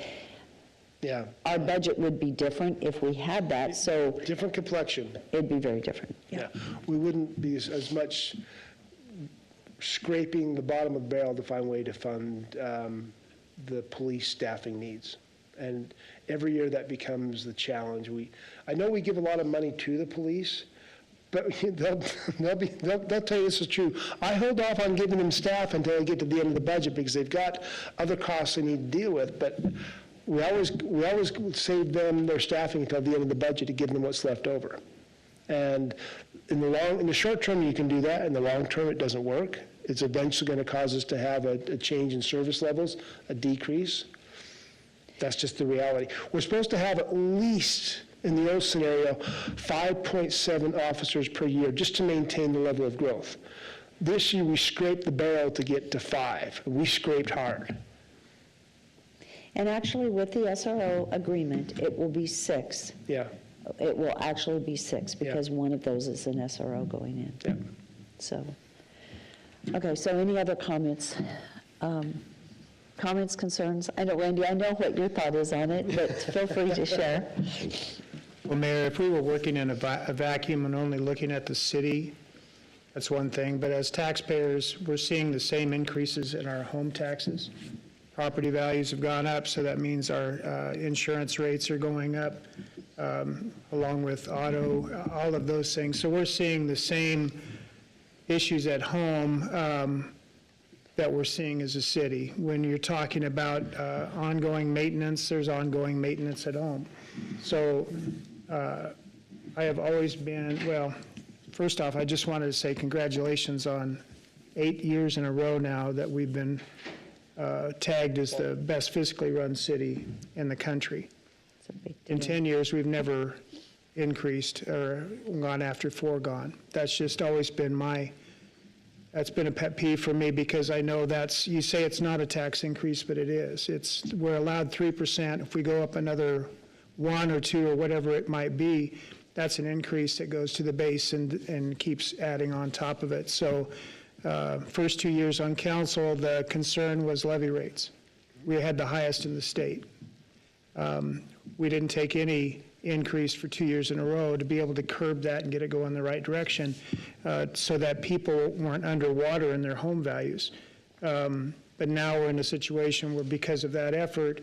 Yeah, our budget would be different if we had that, so different complexion. it'd be very different. Yeah, we wouldn't be as much scraping the bottom of the barrel to find a way to fund the police staffing needs. And every year that becomes the challenge. I know we give a lot of money to the police, but they'll tell you this is true. I hold off on giving them staff until they get to the end of the budget because they've got other costs they need to deal with, but we always save them their staffing until the end of the budget to give them what's left over. And in the short term, you can do that. In the long term, it doesn't work. It's eventually going to cause us to have a change in service levels, a decrease. That's just the reality. We're supposed to have at least, in the old scenario, 5.7 officers per year just to maintain the level of growth. This year, we scraped the barrel to get to 5. We scraped hard. And actually, with the SRO agreement, it will be 6. Yeah. It will actually be 6 because one of those is an SRO going in. Yeah. So, Okay, so any other comments? Comments, concerns? I know, Randy, I know what your thought is on it, but feel free to share. Well, Mayor, if we were working in a vacuum and only looking at the city, that's one thing, but as taxpayers, we're seeing the same increases in our home taxes. Property values have gone up, so that means our insurance rates are going up, along with auto, all of those things. So we're seeing the same issues at home that we're seeing as a city. When you're talking about ongoing maintenance, there's ongoing maintenance at home. So I have always been, well, first off, I just wanted to say congratulations on 8 years in a row now that we've been tagged as the best fiscally run city in the country. It's a big In deal. 10 years, we've never increased or gone after foregone. That's just always been that's been a pet peeve for me, because I know you say it's not a tax increase, but it is. We're allowed 3%. If we go up another 1 or 2 or whatever it might be, that's an increase that goes to the base and keeps adding on top of it. So first 2 years on council, the concern was levy rates. We had the highest in the state. We didn't take any increase for 2 years in a row to be able to curb that and get it going the right direction, so that people weren't underwater in their home values. But now we're in a situation where, because of that effort,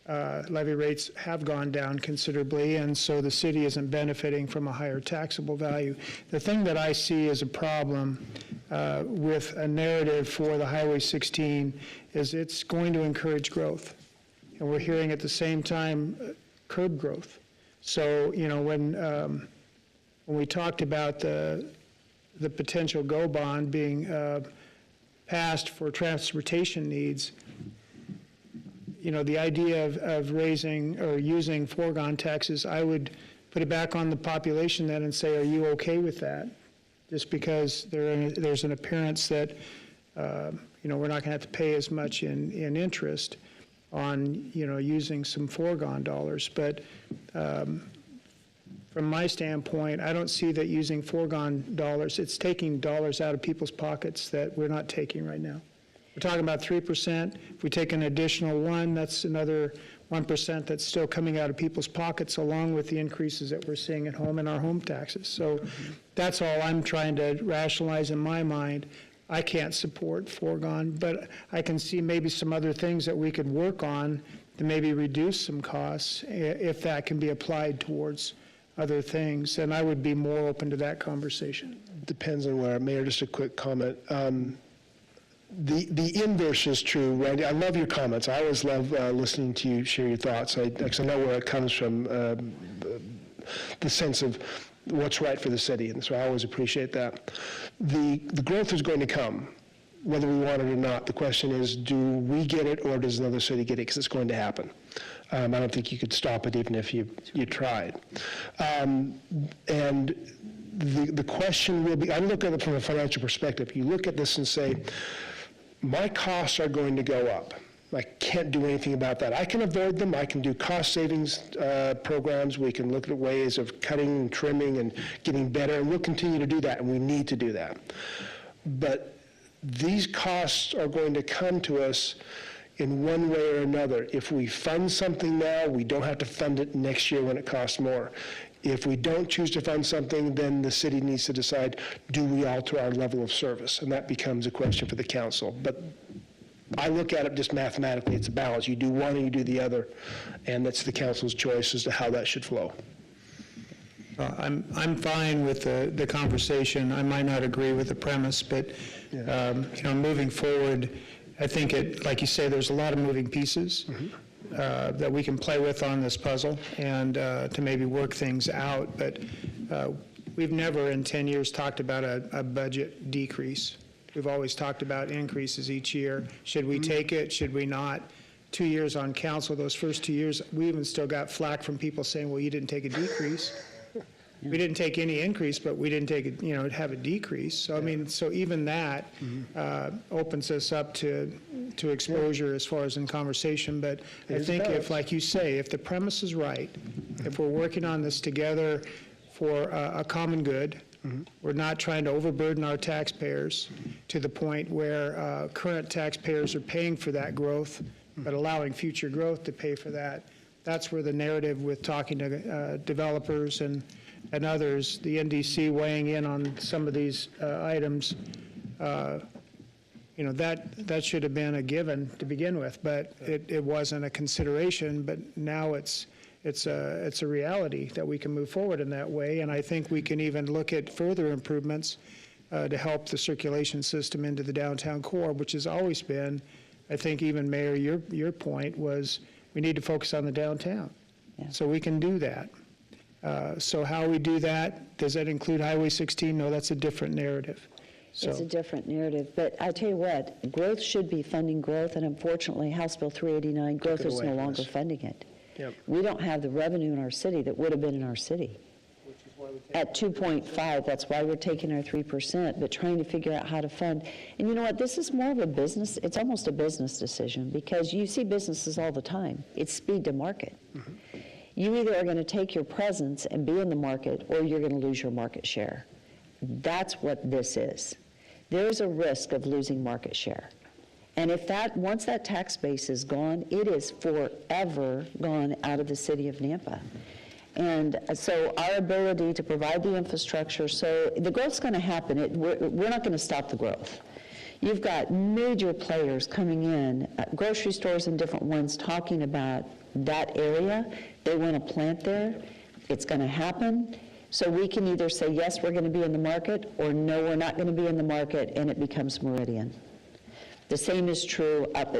levy rates have gone down considerably, and so the city isn't benefiting from a higher taxable value. The thing that I see as a problem with a narrative for the Highway 16 is it's going to encourage growth. And we're hearing at the same time curb growth. So, when we talked about the potential GO bond being passed for transportation needs, the idea of raising or using foregone taxes, I would put it back on the population then and say, are you okay with that? Just because there's an appearance that, we're not going to have to pay as much in interest on, using some foregone dollars. But from my standpoint, I don't see that using foregone dollars, it's taking dollars out of people's pockets that we're not taking right now. We're talking about 3%. If we take an additional 1, that's another 1% that's still coming out of people's pockets, along with the increases that we're seeing at home in our home taxes. So that's all I'm trying to rationalize in my mind. I can't support foregone, but I can see maybe some other things that we could work on to maybe reduce some costs if that can be applied towards other things. And I would be more open to that conversation. Depends on where. Mayor, just a quick comment. The inverse is true, Randy. I love your comments. I always love listening to you share your thoughts. I know where it comes from, the sense of what's right for the city, and so I always appreciate that. The growth is going to come, whether we want it or not. The question is, do we get it, or does another city get it? Because it's going to happen. I don't think you could stop it even if you tried. And the question will be, I look at it from a financial perspective. You look at this and say, my costs are going to go up. I can't do anything about that. I can avoid them. I can do cost savings programs. We can look at ways of cutting and trimming and getting better, and we'll continue to do that, and we need to do that. But these costs are going to come to us in one way or another. If we fund something now, we don't have to fund it next year when it costs more. If we don't choose to fund something, then the city needs to decide, do we alter our level of service? And that becomes a question for the council. But I look at it just mathematically. It's a balance. You do one and you do the other, and that's the council's choice as to how that should flow. I'm fine with the conversation. I might not agree with the premise, but moving forward, I think like you say, there's a lot of moving pieces that we can play with on this puzzle, and to maybe work things out. But we've never in 10 years talked about a budget decrease. We've always talked about increases each year. Should we take it? Should we not? 2 years on council, those first 2 years, we even still got flack from people saying, well, you didn't take a decrease. We didn't take any increase, but we didn't take have a decrease. So, I mean, so even that opens us up to exposure as far as in conversation. But I think if, like you say, if the premise is right, if we're working on this together for a common good, We're not trying to overburden our taxpayers to the point where current taxpayers are paying for that growth, but allowing future growth to pay for that. That's where the narrative with talking to developers and others, the NDC weighing in on some of these items, that should have been a given to begin with, but it wasn't a consideration, but now it's a reality that we can move forward in that way, and I think we can even look at further improvements to help the circulation system into the downtown core, which has always been, I think even Mayor, your point was we need to focus on the downtown. Yeah. So we can do that. So how we do that, does that include Highway 16? No, that's a different narrative. So. It's a different narrative, but I tell you what, growth should be funding growth, and unfortunately, House Bill 389, growth Took it is away no from longer us. funding it. Yep. We don't have the revenue in our city that would have been in our city. At 2.5, that's why we're taking our 3%, but trying to figure out how to fund. And you know what, this is more of a business, it's almost a business decision, because you see businesses all the time. It's speed to market. You either are going to take your presence and be in the market, or you're going to lose your market share. That's what this is. There's a risk of losing market share. And if once that tax base is gone, it is forever gone out of the city of Nampa. And so our ability to provide the infrastructure, so the growth's going to happen. We're not going to stop the growth. You've got major players coming in, grocery stores and different ones talking about that area. They want to plant there. It's going to happen. So we can either say, yes, we're going to be in the market, or no, we're not going to be in the market, and it becomes Meridian. The same is true up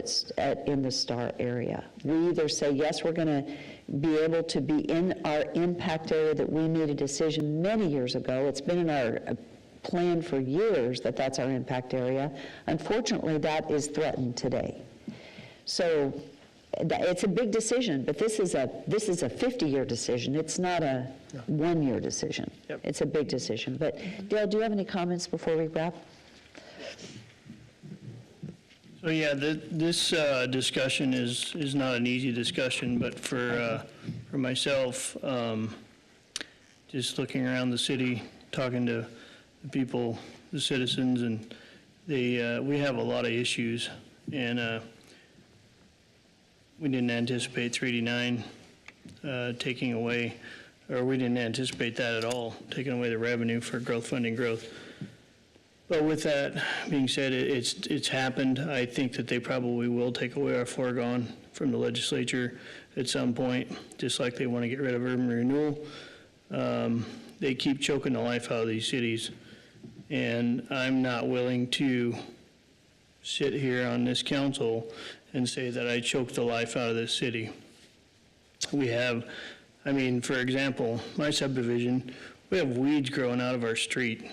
in the Star area. We either say, yes, we're going to be able to be in our impact area that we made a decision many years ago. It's been in our plan for years that that's our impact area. Unfortunately, that is threatened today. So it's a big decision, but this is a 50-year decision. It's not a one-year decision. Yep. It's a big decision. But Dale, do you have any comments before we wrap? So yeah, this discussion is not an easy discussion, but for myself, just looking around the city, talking to the people, the citizens, and we have a lot of issues, and we didn't anticipate 389 taking away, or we didn't anticipate that at all, taking away the revenue for growth funding growth. But with that being said, it's happened. I think that they probably will take away our foregone from the legislature at some point, just like they want to get rid of urban renewal. They keep choking the life out of these cities, and I'm not willing to sit here on this council and say that I choked the life out of this city. We have, for example, my subdivision, we have weeds growing out of our street.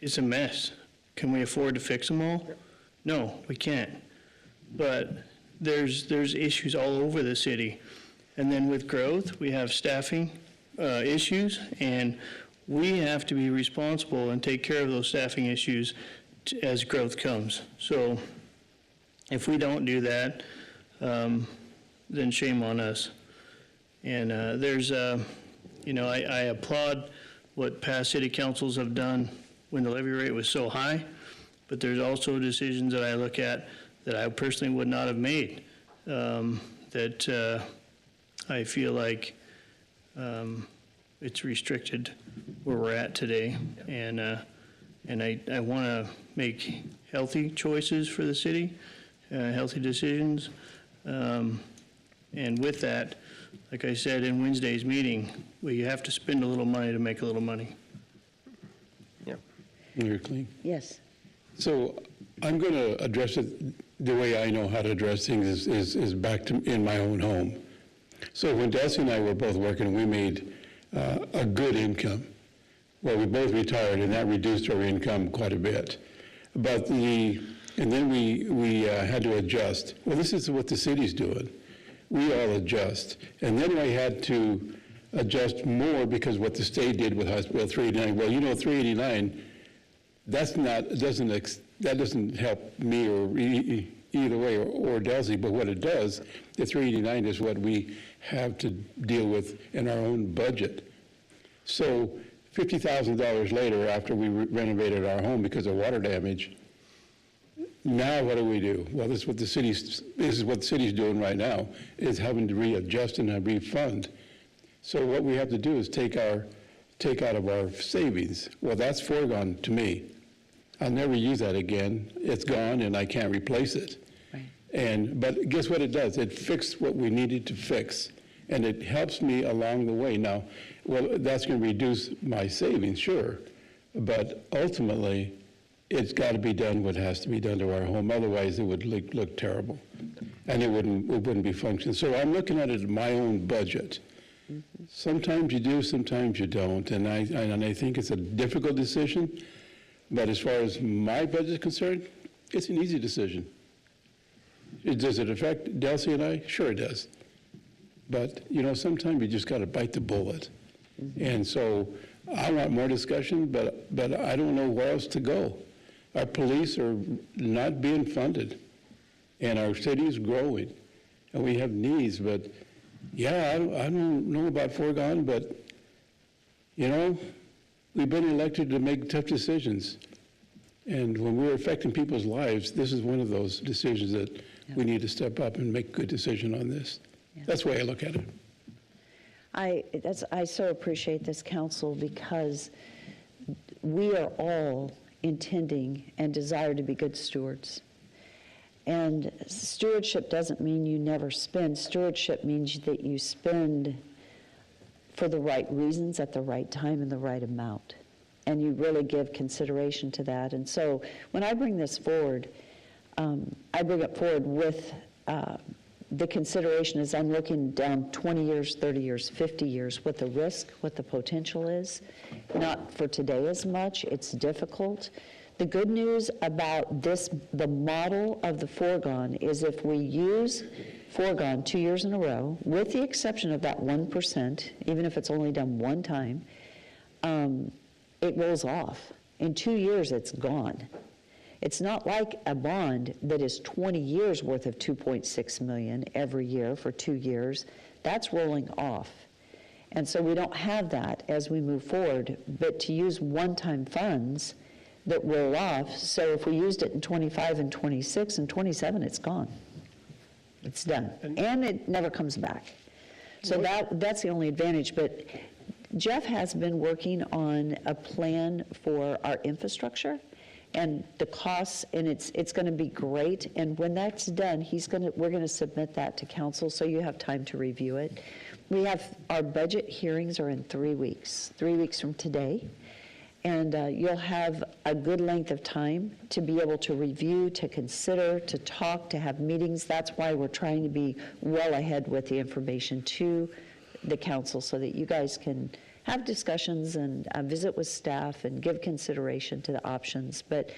It's a mess. Can we afford to fix them all? No, we can't. But there's issues all over the city. And then with growth, we have staffing issues, and we have to be responsible and take care of those staffing issues as growth comes. So if we don't do that, then shame on us. And I applaud what past city councils have done when the levy rate was so high, but there's also decisions that I look at that I personally would not have made, that I feel like it's restricted where we're at today. And I want to make healthy choices for the city, healthy decisions. And with that, like I said in Wednesday's meeting, we have to spend a little money to make a little money. Mayor Kling. Yes. So I'm going to address it the way I know how to address things is back to in my own home. So when Delcy and I were both working, we made a good income. Well, we both retired, and that reduced our income quite a bit. And then we had to adjust. Well, this is what the city's doing. We all adjust. And then I had to adjust more because what the state did with House Bill 389. Well, 389, that doesn't help me or either way or Delcy, but what it does, the 389 is what we have to deal with in our own budget. So $50,000 later, after we renovated our home because of water damage, now what do? Well, this is what the city's doing right now, is having to readjust and refund. So what we have to do is take out of our savings. Well, that's foregone to me. I'll never use that again. It's gone, and I can't replace it. Right. But guess what it does? It fixed what we needed to fix, and it helps me along the way. Now, well, that's going to reduce my savings, sure, but ultimately, it's got to be done what has to be done to our home. Otherwise, it would look terrible, and it wouldn't be functioning. So I'm looking at it as my own budget. Sometimes you do, sometimes you don't, and I think it's a difficult decision. But as far as my budget is concerned, it's an easy decision. Does it affect Delcy and I? Sure it does. But, sometimes you just got to bite the bullet. And so I want more discussion, but I don't know where else to go. Our police are not being funded, and our city is growing, and we have needs. But, yeah, I don't know about foregone, but, we've been elected to make tough decisions. And when we're affecting people's lives, this is one of those decisions that we need to step up and make a good decision on this. That's the way I look at it. I so appreciate this, council, because we are all intending and desire to be good stewards. And stewardship doesn't mean you never spend. Stewardship means that you spend for the right reasons at the right time and the right amount. And you really give consideration to that. And so when I bring this forward, I bring it forward with the consideration as I'm looking down 20 years, 30 years, 50 years, what the risk, what the potential is. Not for today as much, it's difficult. The good news about this, the model of the foregone, is if we use foregone 2 years in a row, with the exception of that 1%, even if it's only done one time, it rolls off. In 2 years, it's gone. It's not like a bond that is 20 years worth of $2.6 million every year for 2 years. That's rolling off. And so we don't have that as we move forward, but to use one-time funds that roll off, so if we used it in 25 and 26 and 27, it's gone. It's done. And it never comes back. So that's the only advantage. But Jeff has been working on a plan for our infrastructure and the costs, and it's going to be great. And when that's done, we're going to submit that to council so you have time to review it. Our budget hearings are in 3 weeks, 3 weeks from today. And you'll have a good length of time to be able to review, to consider, to talk, to have meetings. That's why we're trying to be well ahead with the information to the council so that you guys can have discussions and visit with staff and give consideration to the options. But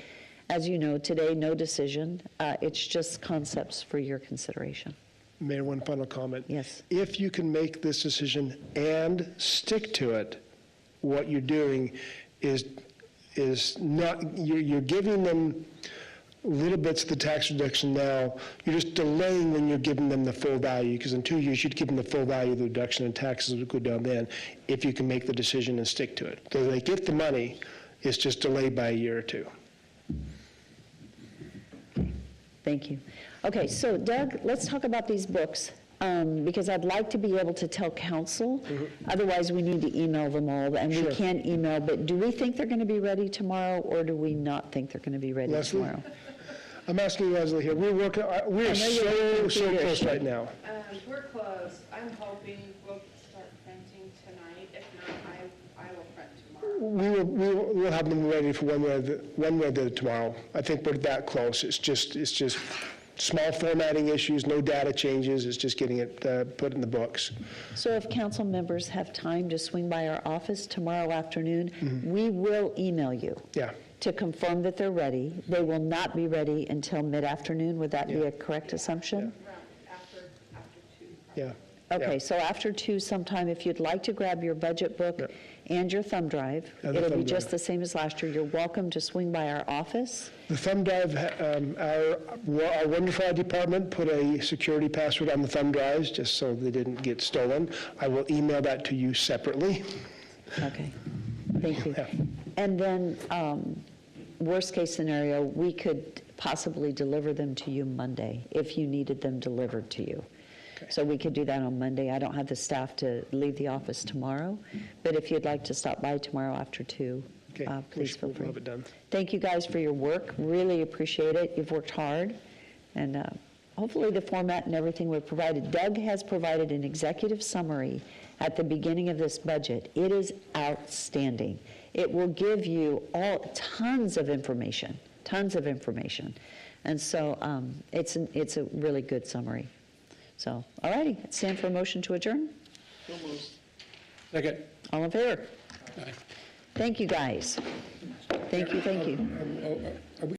as you know, today, no decision. It's just concepts for your consideration. Mayor, one final comment. Yes. If you can make this decision and stick to it, what you're doing is not, you're giving them little bits of the tax reduction now. You're just delaying when you're giving them the full value, because in 2 years, you'd give them the full value of the reduction, and taxes would go down then if you can make the decision and stick to it. So they get the money, it's just delayed by a year or two. Thank you. Okay, so Doug, let's talk about these books, because I'd like to be able to tell council. Otherwise, we need to email them all, and we can't email. But do we think they're going to be ready tomorrow, or do we not think they're going to be ready Leslie? tomorrow? I'm asking Leslie here. We're working. We're so close right now. We're close. I'm hoping we'll start printing tonight. If not, I will print tomorrow. We'll have them ready for one way or the other tomorrow. I think we're that close. It's just small formatting issues, no data changes. It's just getting it put in the books. So if council members have time to swing by our office tomorrow afternoon, we will email you. Yeah. To confirm that they're ready. They will not be ready until mid-afternoon. Would that be a correct assumption? After 2. Yeah. Okay, so after 2 sometime, if you'd like to grab your budget book and your thumb drive, it'll be just the same as last year. You're welcome to swing by our office. The thumb drive, our wonderful IT department put a security password on the thumb drives just so they didn't get stolen. I will email that to you separately. Okay. Thank you. And then, worst case scenario, we could possibly deliver them to you Monday if you needed them delivered to you. So we could do that on Monday. I don't have the staff to leave the office tomorrow, but if you'd like to stop by tomorrow after 2, Okay, please feel we'll free. have it done. Thank you guys for your work. Really appreciate it. You've worked hard. And hopefully the format and everything we've provided. Doug has provided an executive summary at the beginning of this budget. It is outstanding. It will give you all tons of information. And so it's a really good summary. So, all righty, stand for a motion to adjourn. Second. All in favor? Aye. Thank you, guys. Thank you. Are we